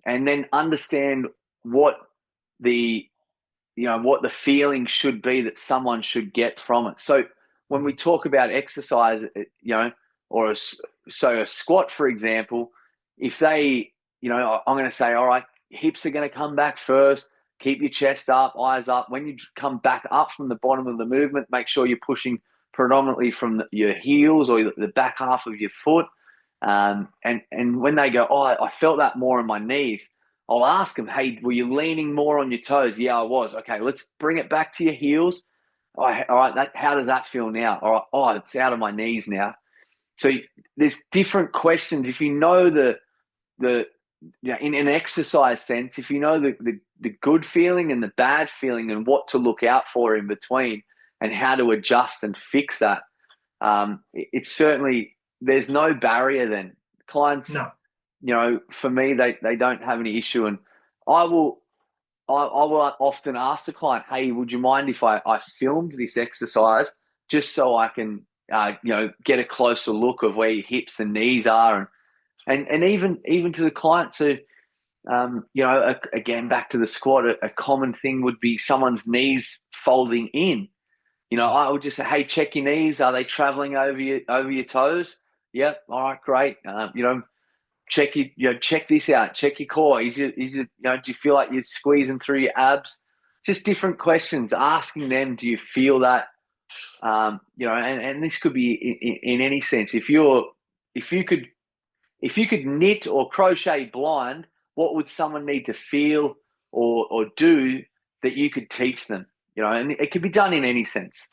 and then understand what the feeling should be that someone should get from it. So when we talk about exercise, or a squat, for example, if they, I'm going to say, all right, hips are going to come back first. Keep your chest up, eyes up. When you come back up from the bottom of the movement, make sure you're pushing predominantly from your heels or the back half of your foot. And when they go, "Oh, I felt that more in my knees," I'll ask them, "Hey, were you leaning more on your toes?" "Yeah, I was." "Okay, let's bring it back to your heels." All right, how does that feel now? All right, "Oh, it's out of my knees now." So there's different questions. If you know in an exercise sense, if you know the good feeling and the bad feeling and what to look out for in between and how to adjust and fix that, it's certainly, there's no barrier then. Clients, for me, they don't have any issue. And I will often ask the client, "Hey, would you mind if I filmed this exercise just so I can get a closer look of where your hips and knees are, and even to the clients who, again, back to the squat, a common thing would be someone's knees folding in. I would just say, hey, check your knees. Are they traveling over your toes? Yep. All right, great. Check this out. Check your core. Do you feel like you're squeezing through your abs? Just different questions. Asking them, do you feel that? And this could be in any sense. If you could knit or crochet blind, what would someone need to feel or do that you could teach them? And it could be done in any sense.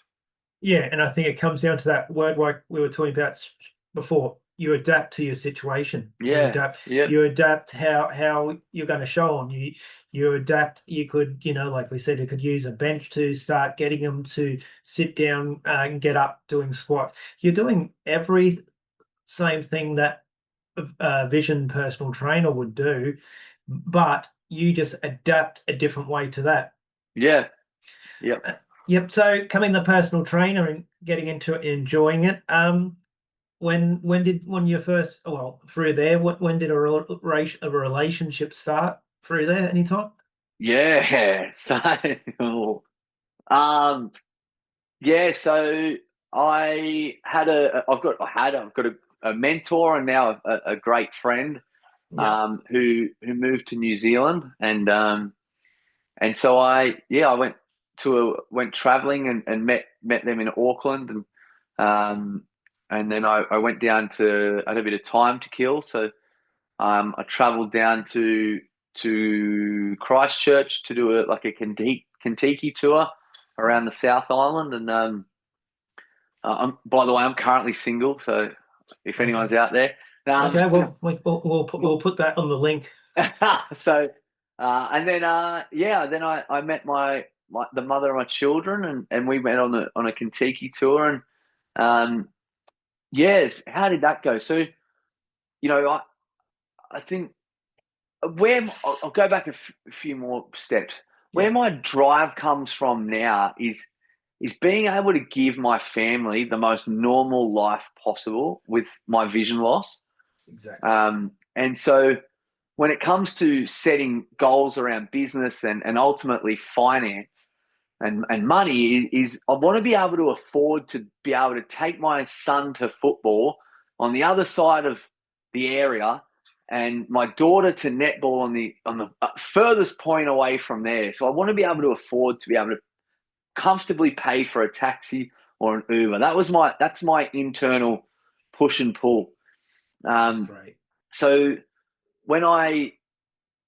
Yeah, and I think it comes down to that word like we were talking about before. You adapt to your situation. Yeah. You adapt how you're going to show them. You adapt. You could, like we said, you could use a bench to start getting them to sit down and get up doing squats. You're doing every same thing that a vision personal trainer would do, but you just adapt a different way to that. Yeah. Yep. Yep. So coming the personal trainer and getting into it, enjoying it. When you first, through there, when did a relationship start through there? Anytime? Yeah. So, yeah. So I've got a mentor and now a great friend, who moved to New Zealand, and so I went traveling and met them in Auckland, and then I went down I had a bit of time to kill, so I travelled down to Christchurch to do a Kentucky tour around the South Island, and by the way, I'm currently single, so if anyone's out there, okay, well we'll put that on the link. So, and then then I met the mother of my children, and we met on a Kentucky tour, and yes, how did that go? So, I think I'll go back a few more steps. Where my drive comes from now is being able to give my family the most normal life possible with my vision loss. Exactly. And so when it comes to setting goals around business and ultimately finance and money, I want to be able to afford to be able to take my son to football on the other side of the area and my daughter to netball on the furthest point away from there. So I want to be able to afford to be able to comfortably pay for a taxi or an Uber. That's my internal push and pull. That's great. So when I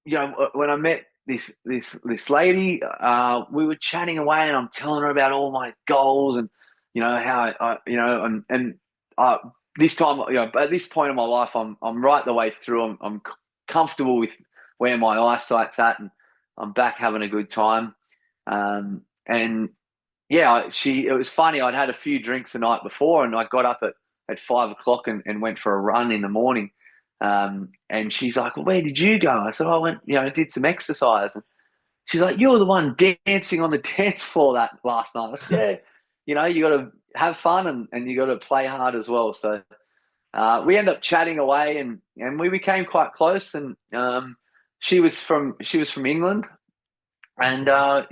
met this lady, we were chatting away, and I'm telling her about all my goals and how this time, at this point in my life, I'm right the way through. I'm comfortable with where my eyesight's at, and I'm back having a good time. And yeah, it was funny. I'd had a few drinks the night before, and I got up at 5 o'clock and went for a run in the morning. And she's like, well, where did you go? I said, I went, did some exercise. And she's like, you're the one dancing on the dance floor that last night. I said, yeah, you got to have fun and you got to play hard as well. So we ended up chatting away, and we became quite close. And she was from England, and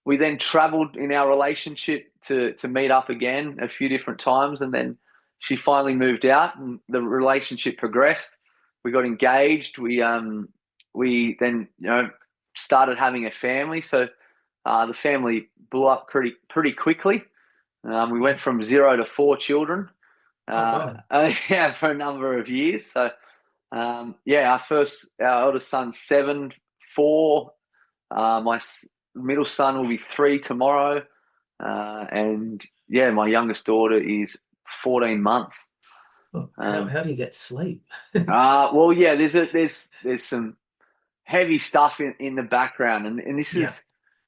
we then travelled in our relationship to meet up again a few different times, and then she finally moved out, and the relationship progressed. We got engaged. We then started having a family. So the family blew up pretty quickly. We went from 0 to 4 children. For a number of years. So our eldest son's 7, 4. My middle son will be 3 tomorrow, and my youngest daughter is 14 months. How do you get sleep? There's some heavy stuff in the background, and this is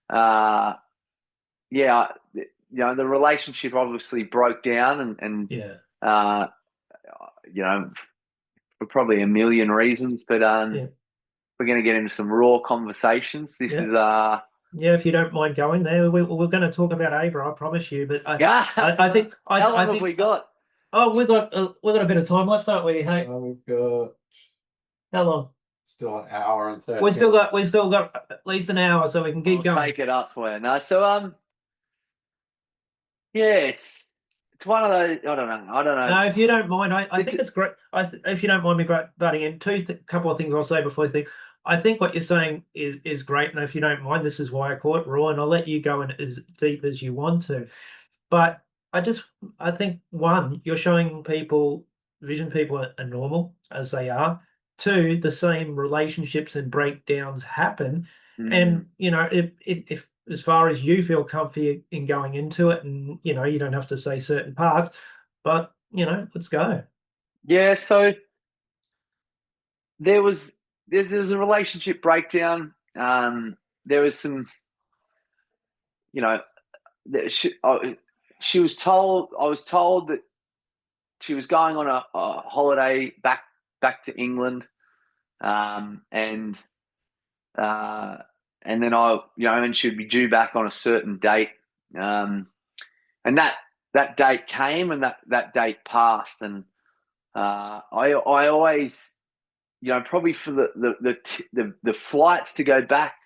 the relationship obviously broke down, and for probably a million reasons, but we're going to get into some raw conversations. This is Yeah, if you don't mind going there, we're going to talk about Ava, I promise you. But Yeah. I think How long I have think we got? oh we got a bit of time left, don't we? Hey, We've got how long? still an hour and 30 We still got at least an hour, so we can keep I'll going. take it up for you. No, so yeah, it's one of those. I don't know. No, if you don't mind, I It's- think it's great. If you don't mind me butting in, couple of things I'll say before I think. I think what you're saying is great, and if you don't mind, this is why I call it raw, and I'll let you go in as deep as you want to. But I think one, you're showing vision people are normal as they are. Two, the same relationships and breakdowns happen, and if as far as you feel comfy in going into it, and you don't have to say certain parts, but let's go. Yeah, so there was there was a relationship breakdown. There was some, you know, she was told. I was told that she was going on a holiday back to England, and and then and she'd be due back on a certain date, and that date came, and that date passed, and I always, probably for the flights to go back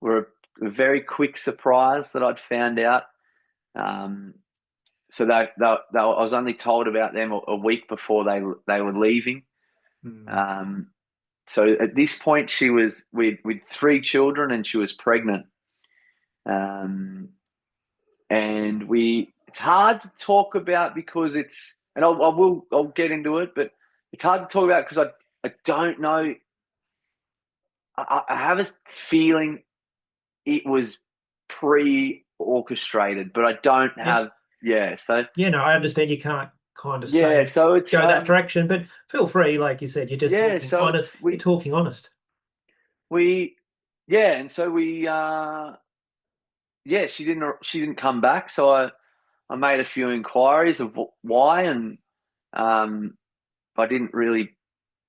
were a very quick surprise that I'd found out. So I was only told about them a week before they were leaving. So at this point, she was with 3 children, and she was pregnant. And it's hard to talk about because I'll get into it, but it's hard to talk about because I don't know. I have a feeling it was pre-orchestrated, but I don't have. Yeah, so No, I understand you can't kind of yeah, say so it's go that direction, but feel free, like you said, you're just yeah, talking so honest. You're talking honest. and so she didn't come back, so I made a few inquiries of why, and I didn't really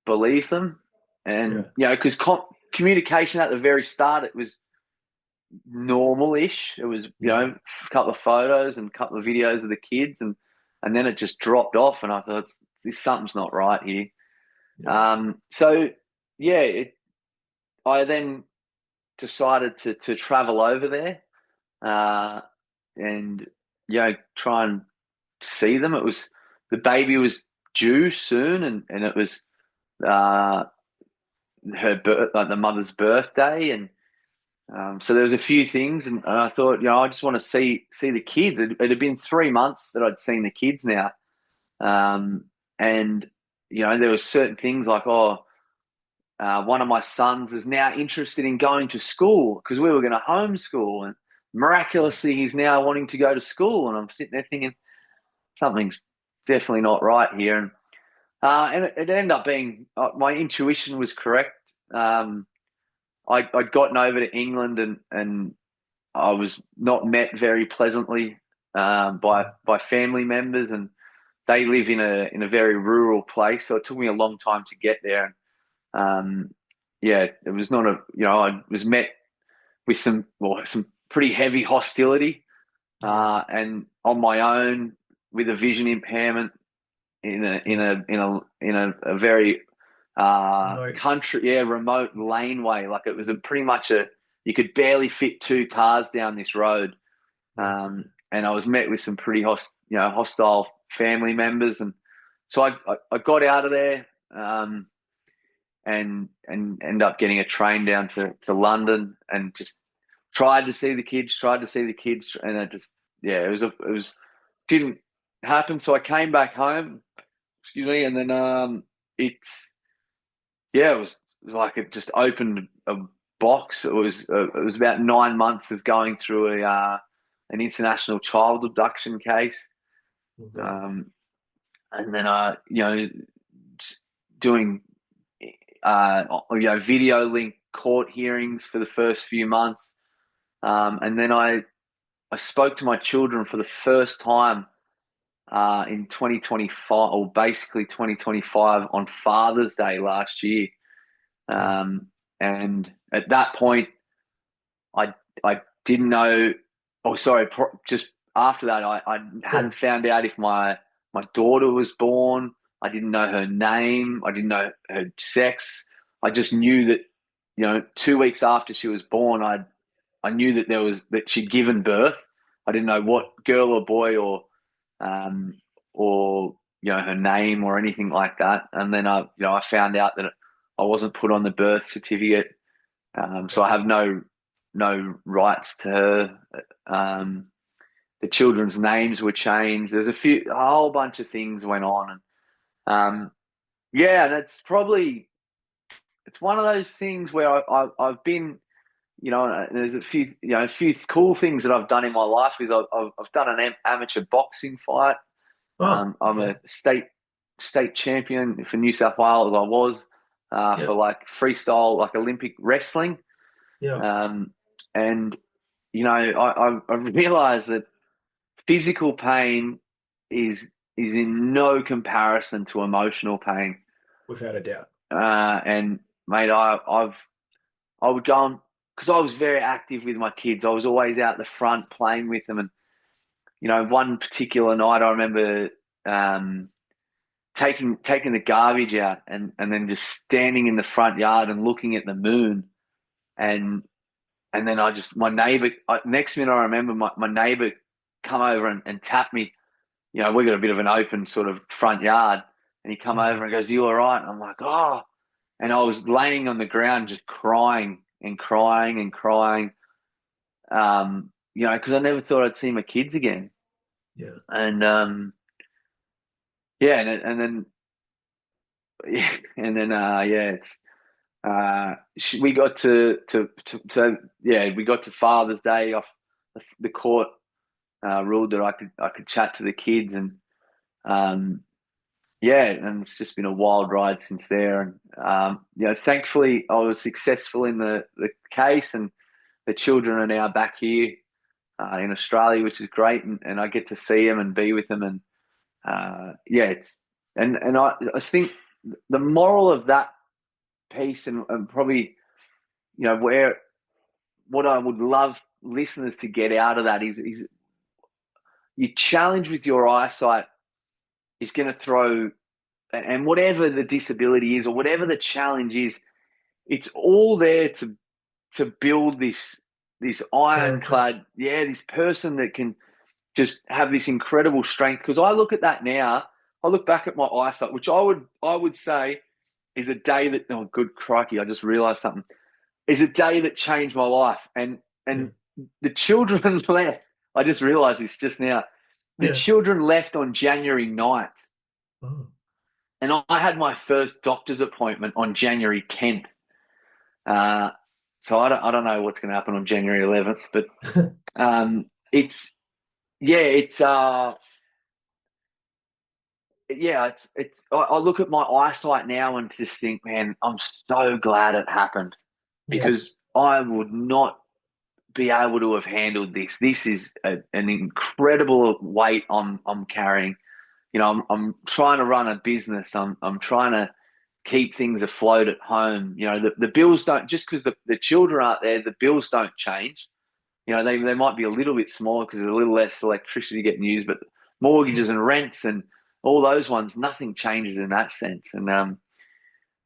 believe them, and because communication at the very start, it was normal-ish. It was a couple of photos and a couple of videos of the kids, and then it just dropped off, and I thought something's not right here. So yeah, I then decided to travel over there, and try and see them. The baby was due soon, and it was her like the mother's birthday, and so there was a few things, and I thought, I just want to see the kids. It had been 3 months that I'd seen the kids now, and there were certain things like, one of my sons is now interested in going to school because we were going to homeschool, and miraculously he's now wanting to go to school, and I'm sitting there thinking something's definitely not right here, and it ended up being my intuition was correct. I'd gotten over to England, and I was not met very pleasantly by family members, and they live in a very rural place, so it took me a long time to get there. It was not I was met with some pretty heavy hostility, and on my own with a vision impairment in a very remote laneway. Like it was pretty much you could barely fit 2 cars down this road, and I was met with some pretty hostile family members, and so I got out of there, and ended up getting a train down to London, and just tried to see the kids, and it was didn't happen. So I came back home, excuse me, and then it was like it just opened a box. It was about 9 months of going through an international child abduction case, and then doing video link court hearings for the first few months, and then I spoke to my children for the first time in 2025, or basically 2025, on Father's Day last year. And at that point, I didn't know. Oh, sorry. Just after that, I hadn't found out if my daughter was born. I didn't know her name. I didn't know her sex. I just knew that, 2 weeks after she was born, I knew that that she'd given birth. I didn't know what girl or boy or her name or anything like that. And then I found out that I wasn't put on the birth certificate, so I have no rights to her. The children's names were changed. There's a whole bunch of things went on, and that's probably, it's one of those things where I've been, there's a few cool things that I've done in my life. Is I've done an amateur boxing fight. I'm a state champion for New South Wales. I was for like freestyle, like Olympic wrestling. And I realised that physical pain is in no comparison to emotional pain, without a doubt. And mate, I would go on, because I was very active with my kids. I was always out the front playing with them, and one particular night I remember taking the garbage out and then just standing in the front yard and looking at the moon, and then my neighbour, next minute I remember my neighbour come over and tap me. We got a bit of an open sort of front yard, and he come over and goes, "You all right?" And I'm like, "Oh," and I was laying on the ground just crying and crying and crying, because I never thought I'd see my kids again. Yeah. And and then it's we got to we got to Father's Day off. The court ruled that I could chat to the kids, and and it's just been a wild ride since there. And thankfully I was successful in the case, and the children are now back here in Australia, which is great, and I get to see them and be with them, and it's and I think the moral of that piece, and probably what I would love listeners to get out of that is your challenge with your eyesight is going to throw, and whatever the disability is or whatever the challenge is, it's all there to build this ironclad, this person that can just have this incredible strength. Because I look at that now, I look back at my eyesight, which I would say is a day that, oh, good crikey, I just realised something, is a day that changed my life. And the children left. I just realised this just now. The children left on January 9th. Oh. And I had my first doctor's appointment on January 10th. So I don't know what's going to happen on January 11th, but I look at my eyesight now and just think, man, I'm so glad it happened, because I would not be able to have handled this. This is an incredible weight I'm carrying. I'm trying to run a business. I'm trying to keep things afloat at home. The bills don't, just because the children aren't there, the bills don't change. They might be a little bit smaller because there's a little less electricity getting used, but mortgages and rents and all those ones, nothing changes in that sense. And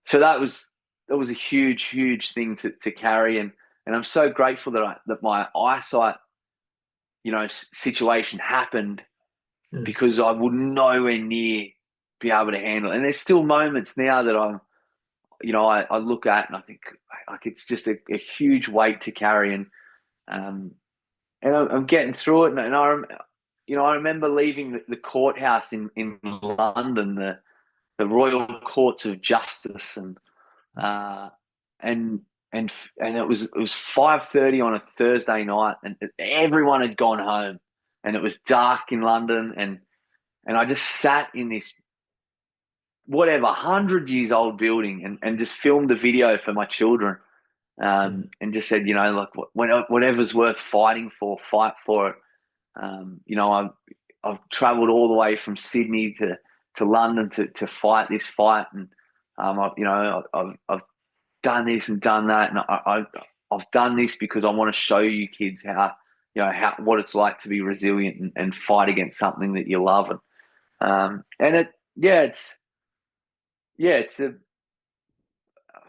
so that was a huge thing to carry, and I'm so grateful that my eyesight, situation happened, because I would nowhere near be able to handle it. And there's still moments now that I look at and I think, like, it's just a huge weight to carry, and I'm getting through it. And I remember leaving the courthouse in London, the Royal Courts of Justice, and it was 5:30 on a Thursday night, and everyone had gone home, and it was dark in London, and I just sat in this 100 years old building and just filmed a video for my children, and just said, like, whatever's worth fighting for, fight for it. I've travelled all the way from Sydney to London to fight this fight, and I've done this and done that, and I've done this because I want to show you kids what it's like to be resilient and fight against something that you love. And it's a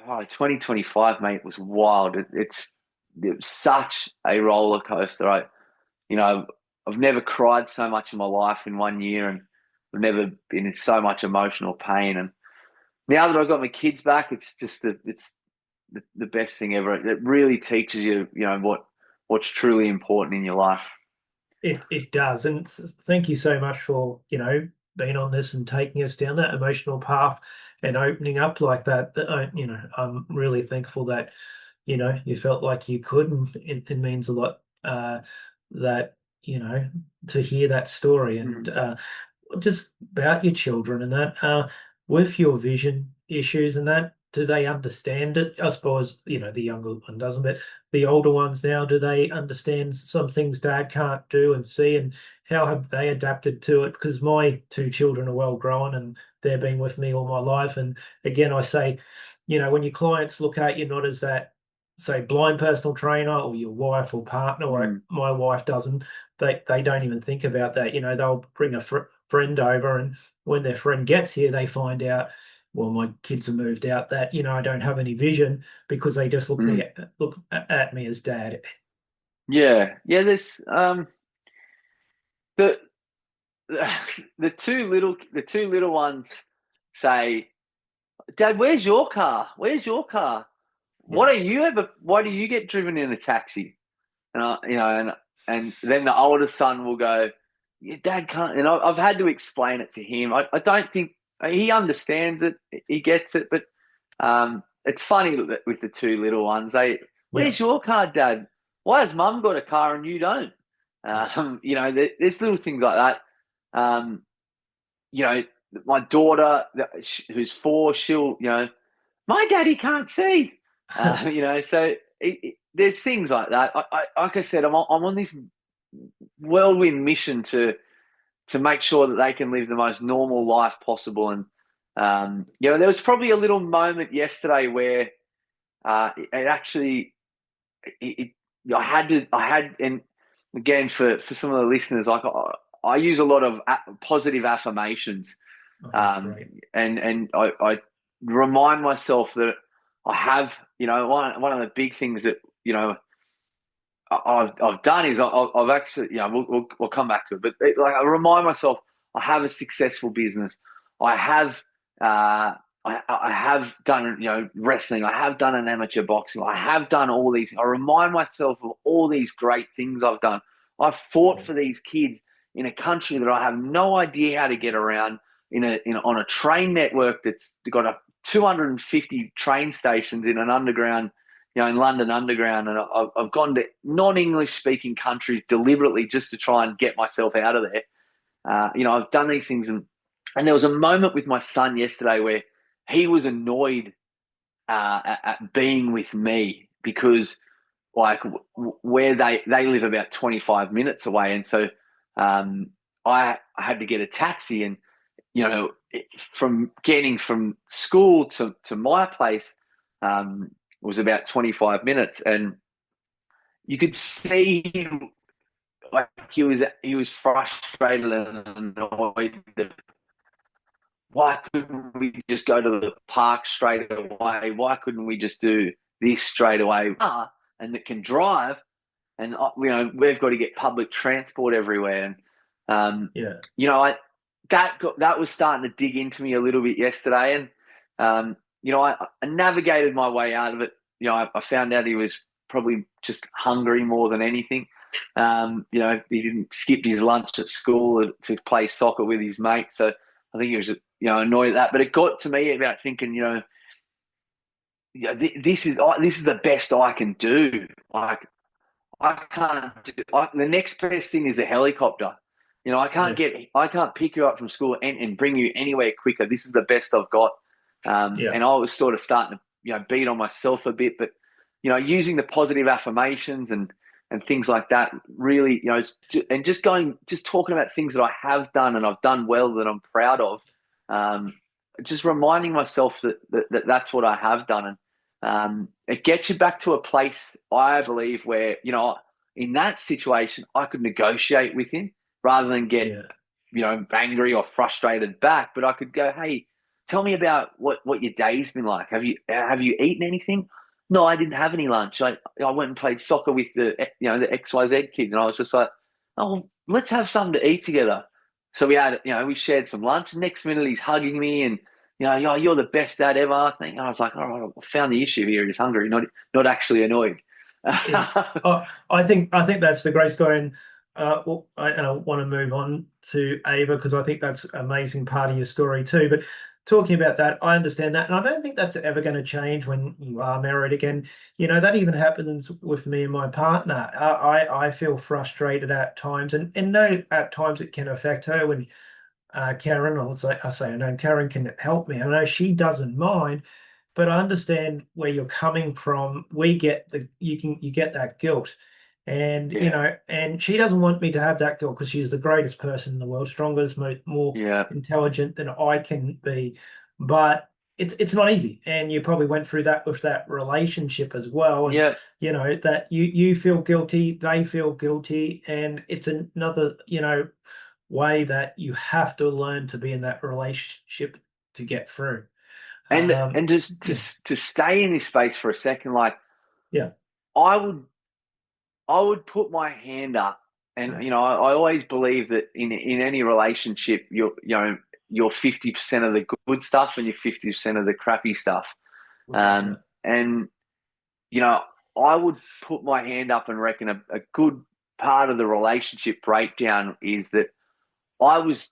2025, mate, was wild. It was such a roller coaster. I've never cried so much in my life in 1 year, and I've never been in so much emotional pain. And now that I've got my kids back, it's just it's the best thing ever. It really teaches you, what's truly important in your life. It does, and thank you so much for being on this and taking us down that emotional path and opening up like that. I'm really thankful that you felt like you could, and it means a lot that to hear that story and just about your children and that with your vision issues and that. Do they understand it? I suppose, the younger one doesn't, but the older ones now, do they understand some things dad can't do and see, and how have they adapted to it? Because my two children are well grown and they've been with me all my life. And again, I say, when your clients look at you not as that, say, blind personal trainer or your wife or partner, or my wife doesn't, they don't even think about that. They'll bring a friend over, and when their friend gets here, they find out, well, my kids have moved out, that I don't have any vision, because they just look at me as dad. Yeah. There's the the two little ones say, "Dad, where's your car? Where's your car? Why do you get driven in a taxi?" And then the older son will go, "Your dad can't." And I've had to explain it to him. I don't think he understands it. He gets it, but it's funny that with the two little ones, where's your car, Dad? Why has Mum got a car and you don't? There's little things like that. My daughter, who's 4, she'll, my daddy can't see. So there's things like that. Like I said, I'm on this whirlwind mission to make sure that they can live the most normal life possible. And there was probably a little moment yesterday where I had, and again for some of the listeners, like I use a lot of positive affirmations, and I remind myself that I have, one of the big things that I've done is I've actually, we'll come back to it, but I remind myself I have a successful business. I have done, wrestling. I have done an amateur boxing. I have done all these. I remind myself of all these great things I've done. I've fought for these kids in a country that I have no idea how to get around, on a train network that's got 250 train stations in an underground, in London Underground. And I've gone to non-English speaking countries deliberately just to try and get myself out of there. I've done these things. And there was a moment with my son yesterday where he was annoyed at being with me, because where they live about 25 minutes away. And so I had to get a taxi, and, from getting from school to my place was about 25 minutes. And you could see him, like he was frustrated and annoyed that, why couldn't we just go to the park straight away? Why couldn't we just do this straight away? And that can drive, and we've got to get public transport everywhere. And that was starting to dig into me a little bit yesterday. And I navigated my way out of it. I found out he was probably just hungry more than anything. He didn't skip his lunch at school to play soccer with his mates. So I think he was, annoyed at that. But it got to me about thinking, this is the best I can do. Like, I can't. The next best thing is a helicopter. I can't pick you up from school and bring you anywhere quicker. This is the best I've got. And I was sort of starting to, beat on myself a bit, but, using the positive affirmations and things like that, really, and just talking about things that I have done and I've done well that I'm proud of. Just reminding myself that that's what I have done. it gets you back to a place, I believe, where, in that situation, I could negotiate with him rather than get, angry or frustrated back. But I could go, hey, tell me about what your day's been like. Have you eaten anything? No, I didn't have any lunch. I went and played soccer with the XYZ kids, and I was just like, oh, let's have something to eat together. So we shared some lunch. Next minute, he's hugging me and, you're the best dad ever. I was like, all right, I found the issue here. He's hungry, not actually annoyed. I think that's the great story, and I want to move on to Ava because I think that's an amazing part of your story too. But talking about that, I understand that, and I don't think that's ever going to change when you are married again. That even happens with me and my partner. I feel frustrated at times, and no, at times it can affect her when Karen, I say her name, Karen can help me. I know she doesn't mind, but I understand where you're coming from. You get that guilt, and and she doesn't want me to have that guilt because she's the greatest person in the world, strongest, more intelligent than I can be. But it's not easy, and you probably went through that with that relationship as well. And, that you feel guilty, they feel guilty, and it's another way that you have to learn to be in that relationship to get through. And just to stay in this space for a second, I would put my hand up, and I always believe that in any relationship, you're 50% of the good stuff and you're 50% of the crappy stuff. And I would put my hand up and reckon a good part of the relationship breakdown is that I was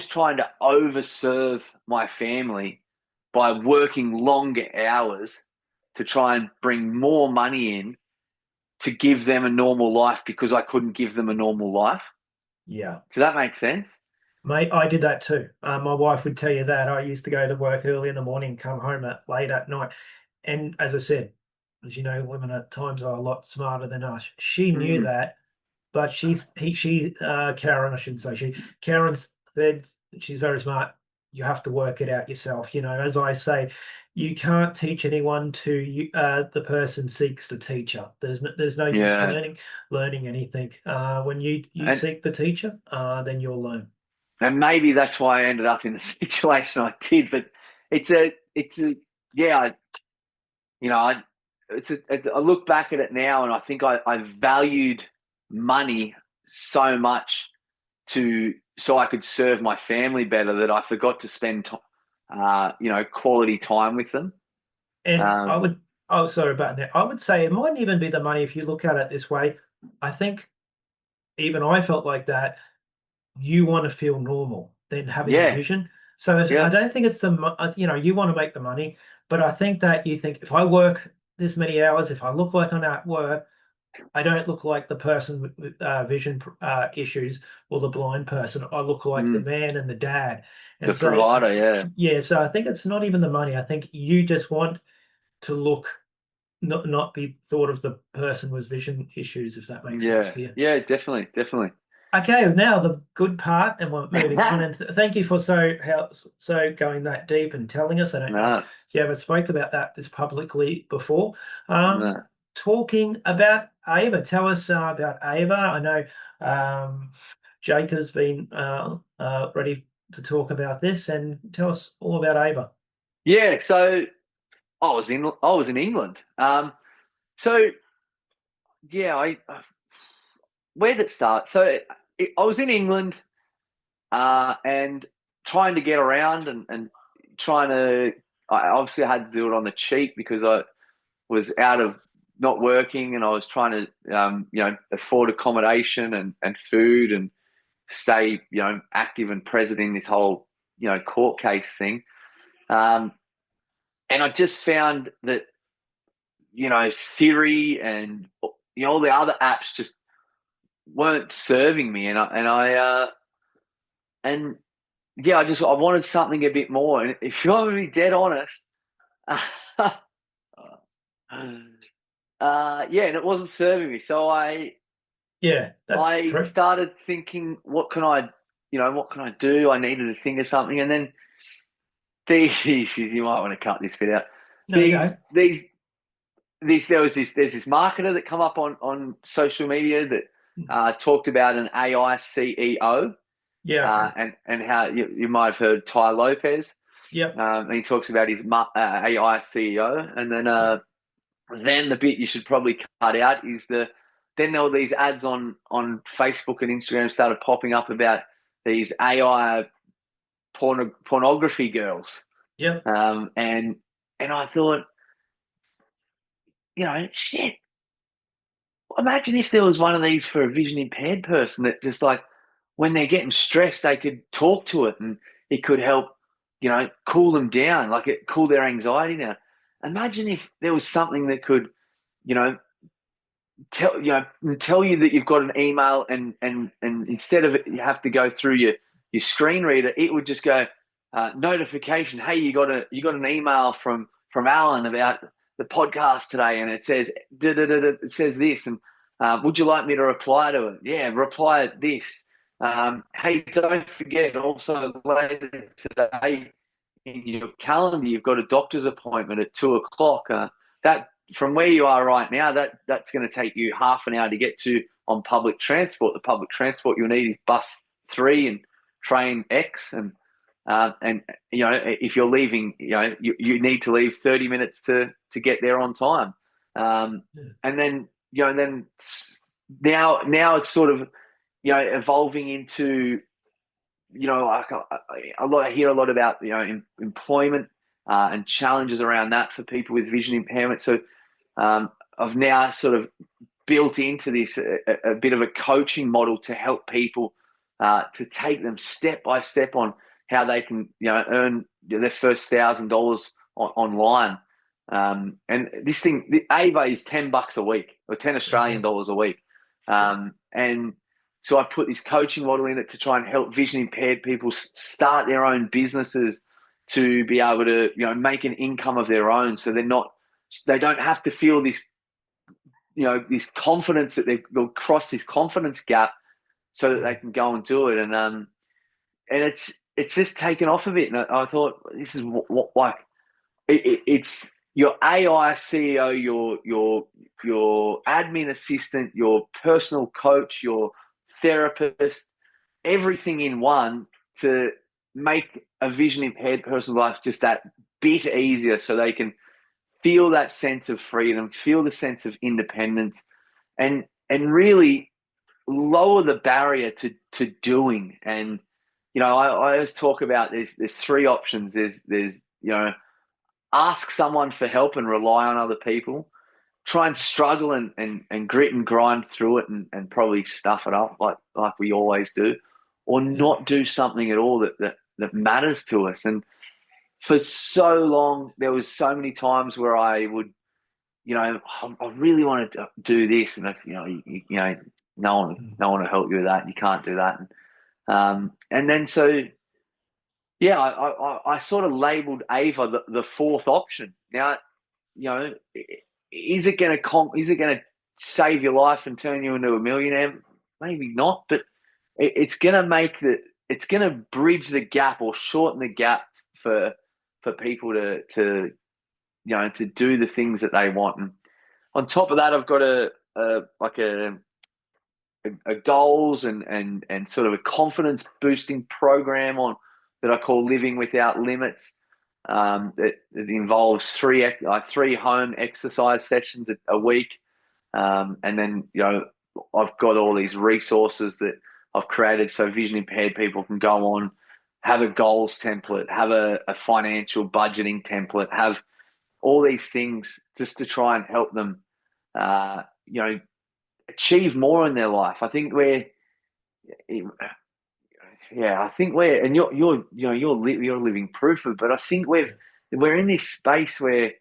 trying to overserve my family by working longer hours to try and bring more money in to give them a normal life because I couldn't give them a normal life. Yeah. Does that make sense? Mate, I did that too. My wife would tell you that. I used to go to work early in the morning, come home late at night. And as I said, as you know, women at times are a lot smarter than us. She knew that, but Karen, I shouldn't say Karen said, she's very smart. You have to work it out yourself. As I say, you can't teach anyone to the person seeks the teacher. There's no use learning anything. When you seek the teacher, then you'll learn. And maybe that's why I ended up in the situation I did. But I look back at it now, and I think I valued money so much so I could serve my family better that I forgot to spend quality time with them. And sorry about that. I would say it mightn't even be the money if you look at it this way. I think even I felt like that. You want to feel normal, then having a vision. So I don't think it's you want to make the money, but I think that you think if I work this many hours, if I look like I'm at work, I don't look like the person with vision issues or the blind person. I look like the man and the dad. And the provider, Yeah, so I think it's not even the money. I think you just want to look, not be thought of the person with vision issues, if that makes sense to you. Yeah, definitely. Okay, now the good part, and we're moving on. And thank you for so going that deep and telling us. I don't know if you ever spoke about this publicly before. Talking about Ava, tell us about Ava. I know Jake has been ready to talk about this, and tell us all about Ava. Yeah, so I was in England. Where did it start? So I was in England and trying to get around and trying to. I obviously had to do it on the cheap because I was out of not working, and I was trying to afford accommodation and food and stay active and present in this whole court case thing. And I just found that Siri and all the other apps just weren't serving me, and I wanted something a bit more. And if you want to be dead honest, and it wasn't serving me. So I true. started thinking, what can I do? I needed to think of something, and then you might want to cut this bit out. No, you go. There's this marketer that come up on social media that talked about an AI CEO. Yeah. And how you might have heard Ty Lopez. Yep. And he talks about his AI CEO. And then the bit you should probably cut out is then there were these ads on Facebook and Instagram started popping up about these AI pornography girls. Yep. And I thought, shit. Imagine if there was one of these for a vision impaired person that just like when they're getting stressed, they could talk to it and it could help, cool them down, like it cool their anxiety down. Imagine if there was something that could, tell you that you've got an email and instead of it, you have to go through your screen reader, it would just go notification. Hey, you got an email from Alan about the podcast today, and it says it says this, and would you like me to reply to it? Yeah, reply at this. Hey, don't forget also later today in your calendar, you've got a doctor's appointment at 2:00. That from where you are right now, that's going to take you half an hour to get to on public transport. The public transport you'll need is bus 3 and train X, and if you're leaving, you need to leave 30 minutes to get there on time. And then now it's sort of evolving into I hear a lot about employment and challenges around that for people with vision impairment. So I've now sort of built into this a bit of a coaching model to help people to take them step by step on how they can earn their first $1,000 online. And this thing, the Ava is $10 a week or 10 Australian dollars a week. And so I've put this coaching model in it to try and help vision impaired people start their own businesses to be able to, make an income of their own. So they don't have to feel this, this confidence that they'll cross this confidence gap so that they can go and do it. And it's just taken off a bit. And I thought, this is it's your AI CEO, your admin assistant, your personal coach, your therapist, everything in one to make a vision impaired person's life just that bit easier so they can feel that sense of freedom, feel the sense of independence, and really lower the barrier to doing. And I always talk about there's 3 options. There's ask someone for help and rely on other people. Try and struggle and grit and grind through it and probably stuff it up like we always do, or not do something at all that matters to us. And for so long, there was so many times where I would, I really want to do this, and no one will help you with that. You can't do that. And then so, yeah, I sort of labeled Ava the 4th option. Now, is it going to save your life and turn you into a millionaire? Maybe not, but it's going to bridge the gap or shorten the gap for people to do the things that they want. And on top of that, I've got a goals and sort of a confidence boosting program that I call Living Without Limits. That involves 3 home exercise sessions a week, and then I've got all these resources that I've created so vision impaired people can go on, have a goals template, have a financial budgeting template, have all these things just to try and help them, achieve more in their life. I think and you're living proof of it, but I think we're in this space where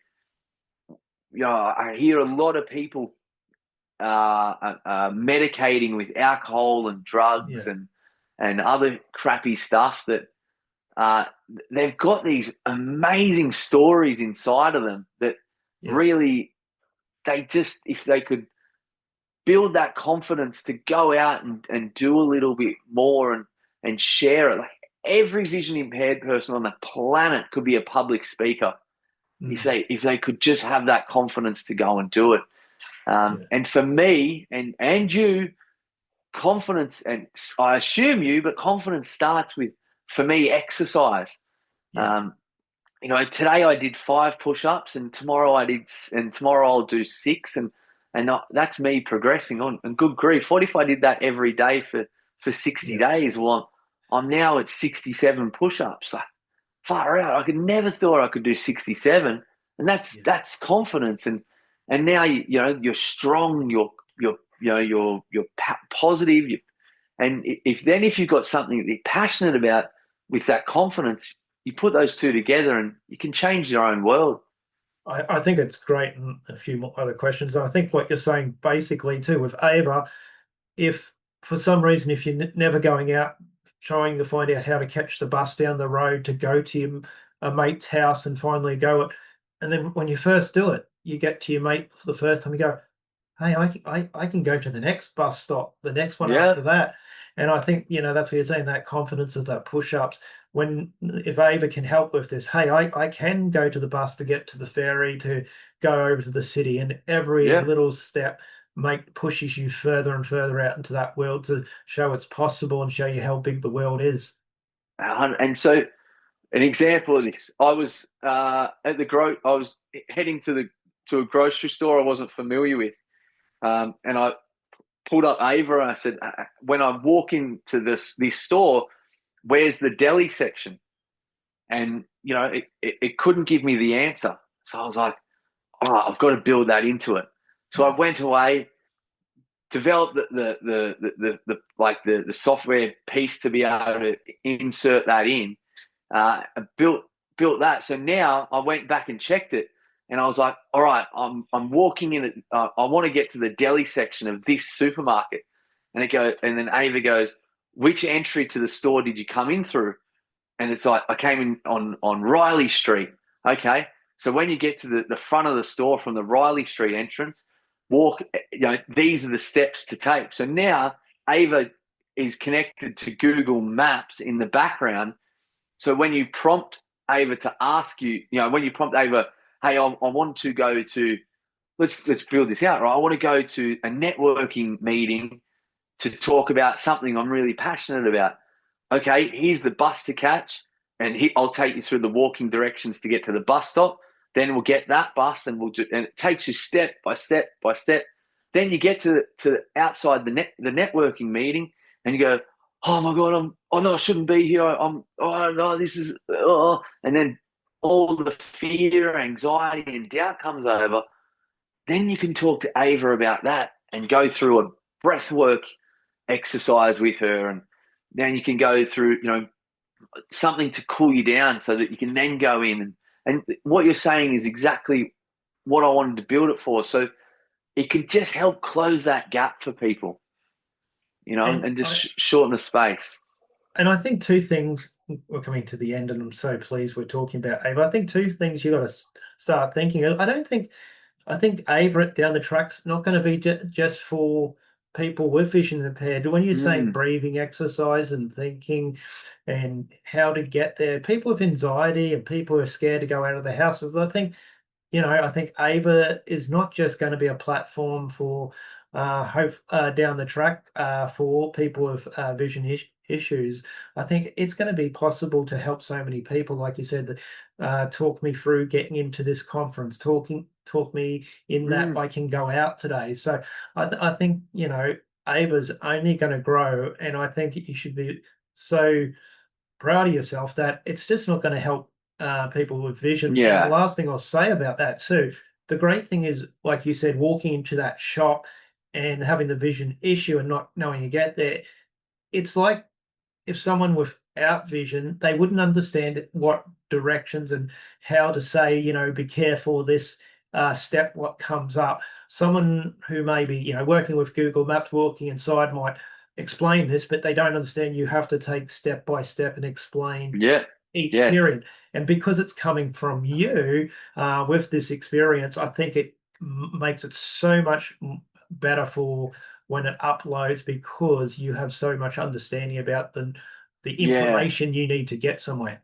I hear a lot of people medicating with alcohol and drugs and other crappy stuff that they've got these amazing stories inside of them that really if they could build that confidence to go out and do a little bit more and share it. Like every vision impaired person on the planet could be a public speaker. if they could just have that confidence to go and do it. And for me and you, confidence, and I assume you, but confidence starts with, for me, exercise. Yeah. Today I did 5 push-ups, and tomorrow I'll do 6, and that's me progressing on. And good grief, what if I did that every day for 60 days? Well, I'm now at 67 push-ups. Far out. I could never thought I could do 67, and that's confidence. And now you're strong. You're positive. And if you've got something that you're passionate about with that confidence, you put those two together, and you can change your own world. I think it's great, and a few more other questions. I think what you're saying basically too with Ava, if for some reason, if you're never going out trying to find out how to catch the bus down the road to go to a mate's house and finally go it, and then when you first do it, you get to your mate for the first time, you go, hey, I can go to the next bus stop, the next one after that. And I think, that's what you're saying, that confidence is that push-ups. If Ava can help with this, hey, I can go to the bus to get to the ferry, to go over to the city, and every little step pushes you further and further out into that world to show it's possible and show you how big the world is. And so, an example of this, I was I was heading to a grocery store I wasn't familiar with, and I pulled up Ava, and I said, when I walk into this store, where's the deli section? And it couldn't give me the answer, so I was like, all right, I've got to build that into it. So I went away, developed the software piece to be able to insert that in, built that. So now I went back and checked it, and I was like, all right, I'm walking in. I want to get to the deli section of this supermarket, and then Ava goes, which entry to the store did you come in through? And it's like, I came in on Riley Street. Okay, so when you get to the front of the store from the Riley Street entrance, walk. These are the steps to take. So now Ava is connected to Google Maps in the background. So when you prompt Ava to ask you, when you prompt Ava, hey, I want to go to, let's build this out, right? I want to go to a networking meeting to talk about something I'm really passionate about. Okay, here's the bus to catch, and I'll take you through the walking directions to get to the bus stop. Then we'll get that bus, and and it takes you step by step by step. Then you get to outside the networking meeting, and you go, oh my God, no, I shouldn't be here. This is, and then all the fear, anxiety, and doubt comes over. Then you can talk to Ava about that and go through a breathwork exercise with her, and then you can go through, something to cool you down so that you can then go in. And what you're saying is exactly what I wanted to build it for. So it can just help close that gap for people, and just shorten the space. And I think 2 things, we're coming to the end, and I'm so pleased we're talking about Ava. I think 2 things you got to start thinking. I think Ava down the track's not going to be just for people with vision impaired. When you're saying breathing exercise and thinking and how to get there, people with anxiety and people who are scared to go out of their houses, I think Ava is not just going to be a platform for hope down the track for people with vision issues. I think it's going to be possible to help so many people, like you said, talk me through getting into this conference, talk me in that I can go out today. So I think, Ava's only going to grow, and I think you should be so proud of yourself that it's just not going to help people with vision. Yeah. And the last thing I'll say about that too, the great thing is, like you said, walking into that shop and having the vision issue and not knowing you get there, it's like if someone without vision, they wouldn't understand what directions and how to say, be careful this step, what comes up. Someone who may be, working with Google Maps, walking inside might explain this, but they don't understand you have to take step by step and explain each period. And because it's coming from you with this experience, I think it makes it so much better for when it uploads, because you have so much understanding about the information you need to get somewhere.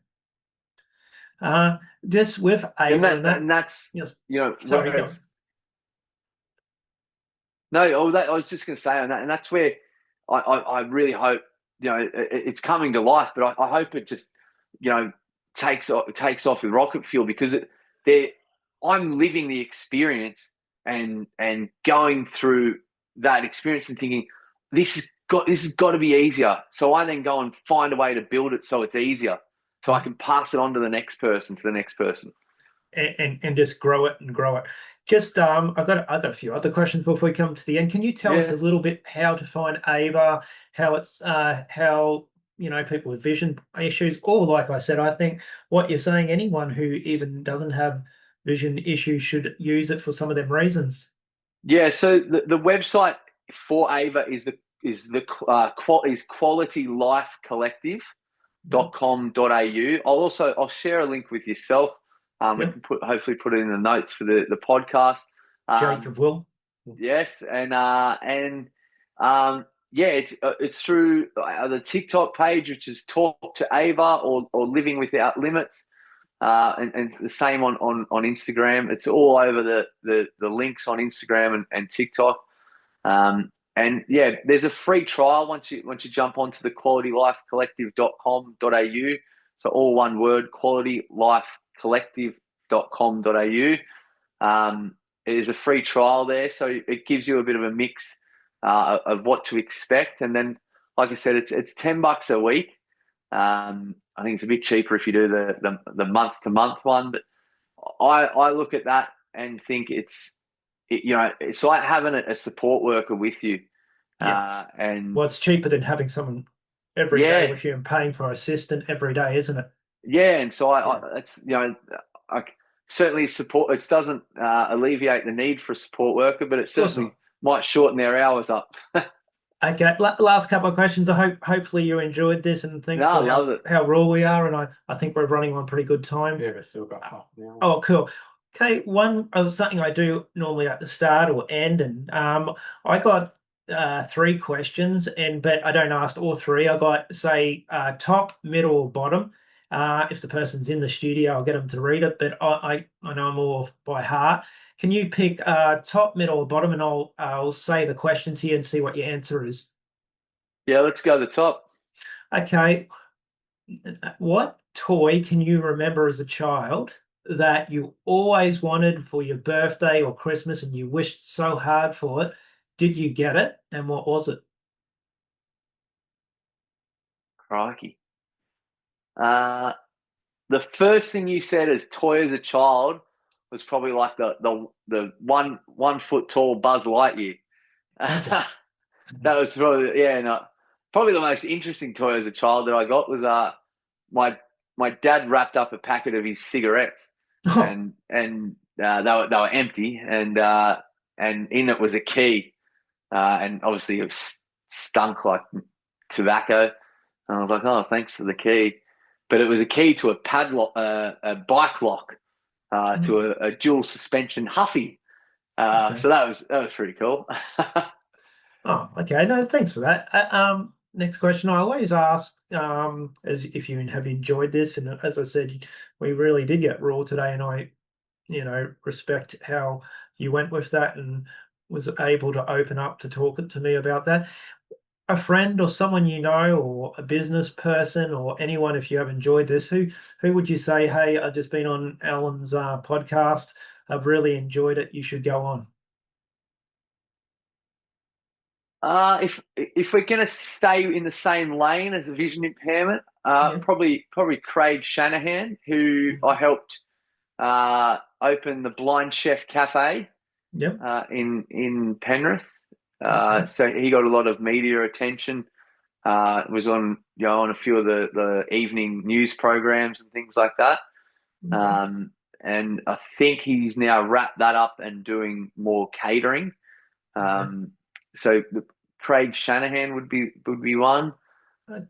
Just with And, Ava and that. and that's, Yes. you know, Sorry, where go it's, no, I was just going to say on that, and that's where I really hope, you know, it's coming to life, but I hope it just, you know, takes off with rocket fuel, because I'm living the experience and going through that experience and thinking this has got to be easier. So I then go and find a way to build it so it's easier, so I can pass it on to the next person, and just grow it and grow it. Just I've got a few other questions before we come to the end. Can you tell us a little bit how to find Ava, how it's how people with vision issues, or like I said, I think what you're saying, anyone who even doesn't have vision issues should use it for some of them reasons. Yeah. So the website for Ava is qualitylifecollective.com.au. I'll share a link with yourself. We can hopefully put it in the notes for the podcast. Jacob will. Yes, and it's through the TikTok page, which is Talk to Ava or Living Without Limits, and the same on Instagram. It's all over the links on Instagram and TikTok. And yeah, there's a free trial once you jump onto the qualitylifecollective.com.au. So all one word, qualitylifecollective.com.au. It is a free trial there, so it gives you a bit of a mix of what to expect. And then, like I said, it's $10 a week. I think it's a bit cheaper if you do the month to month one, but I look at that and think it's like having a support worker with you. And well, it's cheaper than having someone every day with you and paying for an assistant every day, isn't it? Yeah, and so it's I certainly support. It doesn't alleviate the need for a support worker, but it certainly might shorten their hours up. Okay, last couple of questions. Hopefully you enjoyed this, and thanks for how raw we are, and I think we're running on pretty good time. Yeah, we've still got half an hour. Oh, cool. Okay, something I do normally at the start or end, and I got 3 questions, but I don't ask all 3. I got say top, middle, or bottom. If the person's in the studio, I'll get them to read it, but I know I'm all by heart. Can you pick top, middle, or bottom, and I'll say the question to you and see what your answer is. Yeah, let's go to the top. Okay. What toy can you remember as a child that you always wanted for your birthday or Christmas and you wished so hard for it? Did you get it? And what was it? Crikey. The first thing you said as toy as a child was probably like the 1 foot tall Buzz Lightyear. Okay. That was probably the most interesting toy as a child that I got was my dad wrapped up a packet of his cigarettes, and they were empty, and in it was a key, and obviously it stunk like tobacco, and I was like, oh, thanks for the key. But it was a key to a padlock, a bike lock, to a dual suspension Huffy. So that was pretty cool. Oh, okay. No, thanks for that. Next question. I always ask, as if you have enjoyed this, and as I said, we really did get raw today, and I, respect how you went with that and was able to open up to talk to me about that. A friend or someone or a business person or anyone, if you have enjoyed this, who would you say, hey, I've just been on Alan's podcast, I've really enjoyed it, you should go on? If we're going to stay in the same lane as a vision impairment, probably Craig Shanahan, who I helped open the Blind Chef Cafe in Penrith. So he got a lot of media attention. Was on a few of the evening news programs and things like that. And I think he's now wrapped that up and doing more catering. So Craig Shanahan would be one.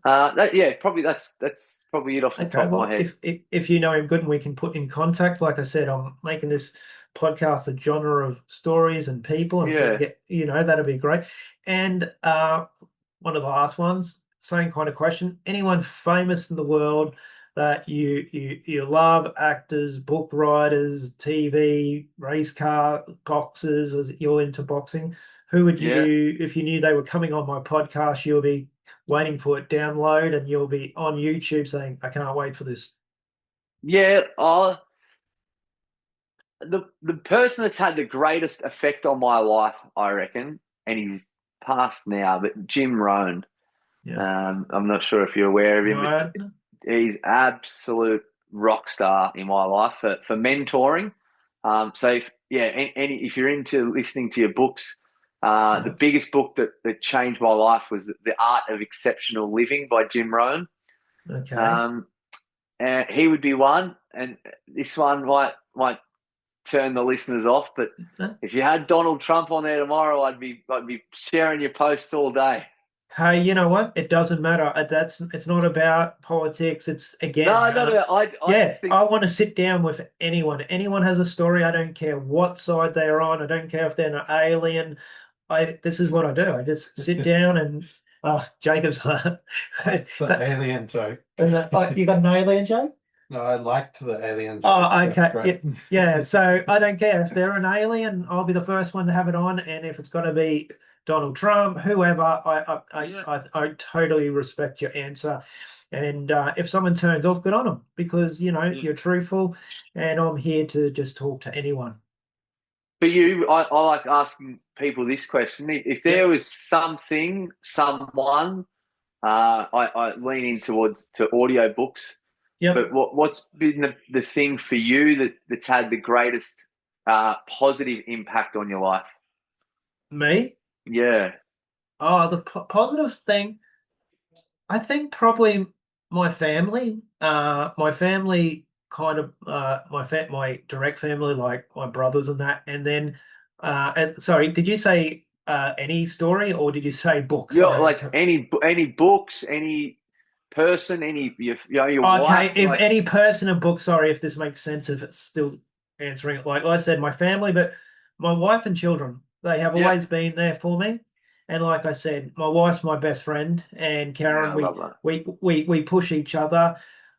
Probably that's probably it off the top of my head. If you know him good and we can put in contact, like I said, I'm making this podcast a genre of stories and people, and that'd be great. And one of the last ones, same kind of question. Anyone famous in the world that you love actors, book writers, TV, race car boxers, as you're into boxing. Who would Yeah. you, if you knew they were coming on my podcast, you'll be waiting for it download and you'll be on YouTube saying, I can't wait for this. Yeah. The person that's had the greatest effect on my life, I reckon, and he's passed now, but Jim Rohn. Yeah. I'm not sure if you're aware of him, Right. but he's absolute rock star in my life for mentoring. So if if you're into listening to your books, the biggest book that changed my life was The Art of Exceptional Living by Jim Rohn. Okay. And he would be one, and this one might turn the listeners off, but if you had Donald Trump on there tomorrow, I'd be sharing your posts all day. Hey, you know what? It doesn't matter. It's not about politics. It's again. No. I just think, I want to sit down with anyone. Anyone has a story. I don't care what side they're on. I don't care if they're an alien. This is what I do. I just sit down and Jacob's The alien joke. you got an alien joke? No, I liked the alien joke. Oh, That's okay. great. Yeah. So I don't care if they're an alien. I'll be the first one to have it on, and if it's got to be Donald Trump, whoever, I totally respect your answer. And if someone turns off, good on them, because you're truthful, and I'm here to just talk to anyone. For you, I like asking people this question: if there was something, someone, I lean in towards audio books. Yeah. But what's been the thing for you that's had the greatest positive impact on your life? Me? Yeah. Oh, the positive thing, I think probably my family. My family kind of my direct family, like my brothers and that, and then sorry, did you say any story or did you say books? Yeah, like any books, any person, your wife. Okay, if any person and book, sorry if this makes sense, if it's still answering it. Like I said, my family, but my wife and children, they have always been there for me. And like I said, my wife's my best friend, and Karen, we push each other.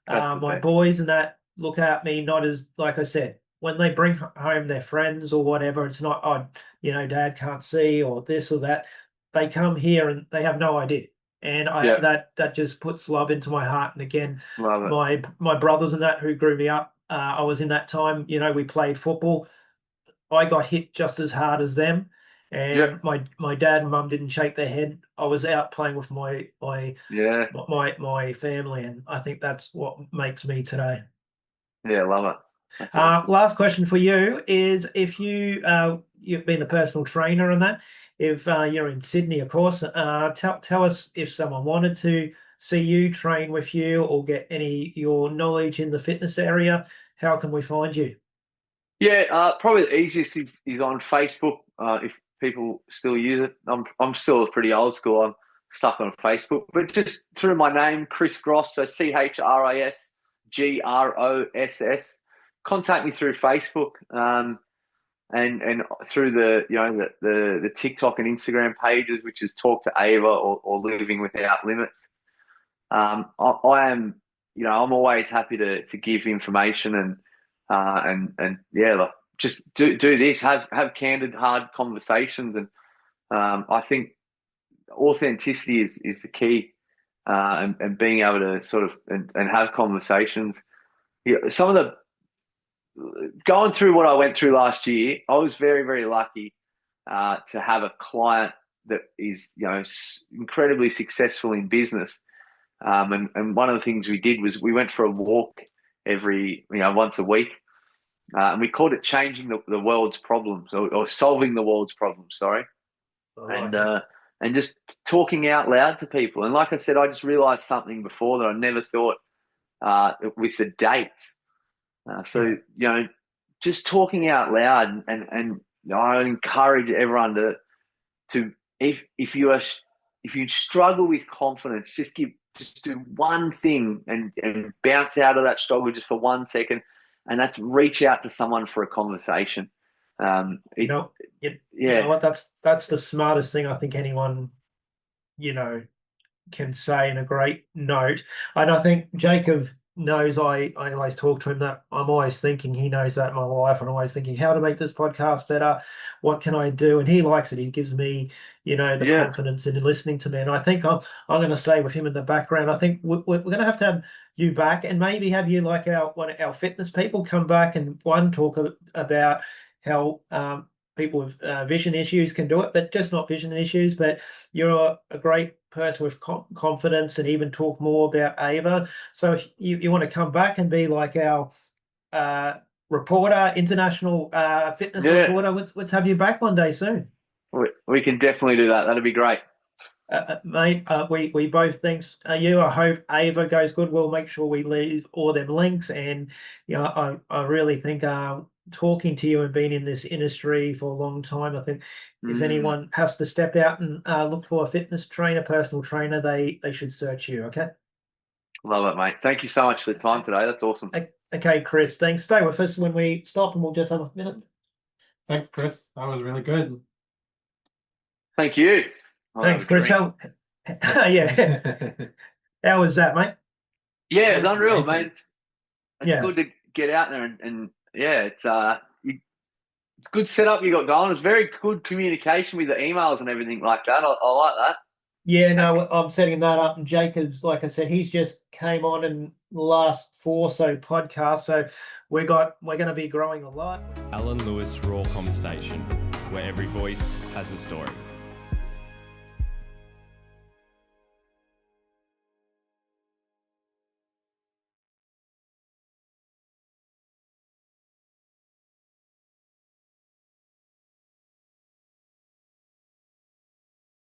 My boys and that look at me, not as, like I said, when they bring home their friends or whatever, it's not, Dad can't see or this or that. They come here and they have no idea. And that just puts love into my heart. And again, my brothers and that who grew me up, I was in that time, we played football. I got hit just as hard as them. And my dad and mum didn't shake their head. I was out playing with my family, and I think that's what makes me today. Yeah, love it. Last question for you is, if you've been the personal trainer and that, if you're in Sydney, of course, tell us if someone wanted to see you, train with you, or get your knowledge in the fitness area, how can we find you? Yeah, probably the easiest is on Facebook. If people still use it, I'm still pretty old school. I'm stuck on Facebook, but just through my name, Chris Gross, so ChrisGross. Contact me through Facebook, and through the TikTok and Instagram pages, which is Talk to Ava or Living Without Limits. I am, I'm always happy to give information and just do this, have candid, hard conversations, and I think authenticity is the key, and being able to sort of and have conversations. Yeah, some of the going through what I went through last year, I was very, very lucky to have a client that is incredibly successful in business. And one of the things we did was we went for a walk once a week. And we called it changing the world's problems or solving the world's problems. Sorry. And just talking out loud to people. And like I said, I just realized something before that I never thought with the dates. Just talking out loud and I encourage everyone to if you struggle with confidence, just do one thing and bounce out of that struggle just for 1 second. And that's reach out to someone for a conversation. You know what? That's the smartest thing I think anyone, can say in a great note. And I think, Jacob, knows I always talk to him, that I'm always thinking, he knows that, my wife, and I'm always thinking how to make this podcast better, what can I do, and he likes it. He gives me, the Yeah. confidence in listening to me. And I think I'm going to say, with him in the background, I think we're going to have you back, and maybe have you, like our fitness people, come back and talk about how people with vision issues can do it, but just not vision issues. But you're a great person with confidence, and even talk more about Ava. So if you want to come back and be like our reporter, international fitness reporter, let's have you back one day soon. We can definitely do that. That'd be great. Mate, we both think you. I hope Ava goes good. We'll make sure we leave all them links. And I really think talking to you and being in this industry for a long time, I think if anyone has to step out and look for a fitness trainer, personal trainer, they should search you. Okay. Love it, mate. Thank you so much for the time today. That's awesome. Okay, Chris. Thanks. Stay with us when we stop, and we'll just have a minute. Thanks, Chris. That was really good. Thank you. Thanks, Chris. Yeah. How was that, mate? Yeah, it's unreal, Amazing. mate. It's good to get out there and it's good setup you got going. It's very good communication with the emails and everything like that. I like that. Yeah, no, I'm setting that up, and Jacob's, like I said, he's just came on in the last 4 or so podcasts, so we're going to be growing a lot. Alan Lewis Raw Conversation, where every voice has a story.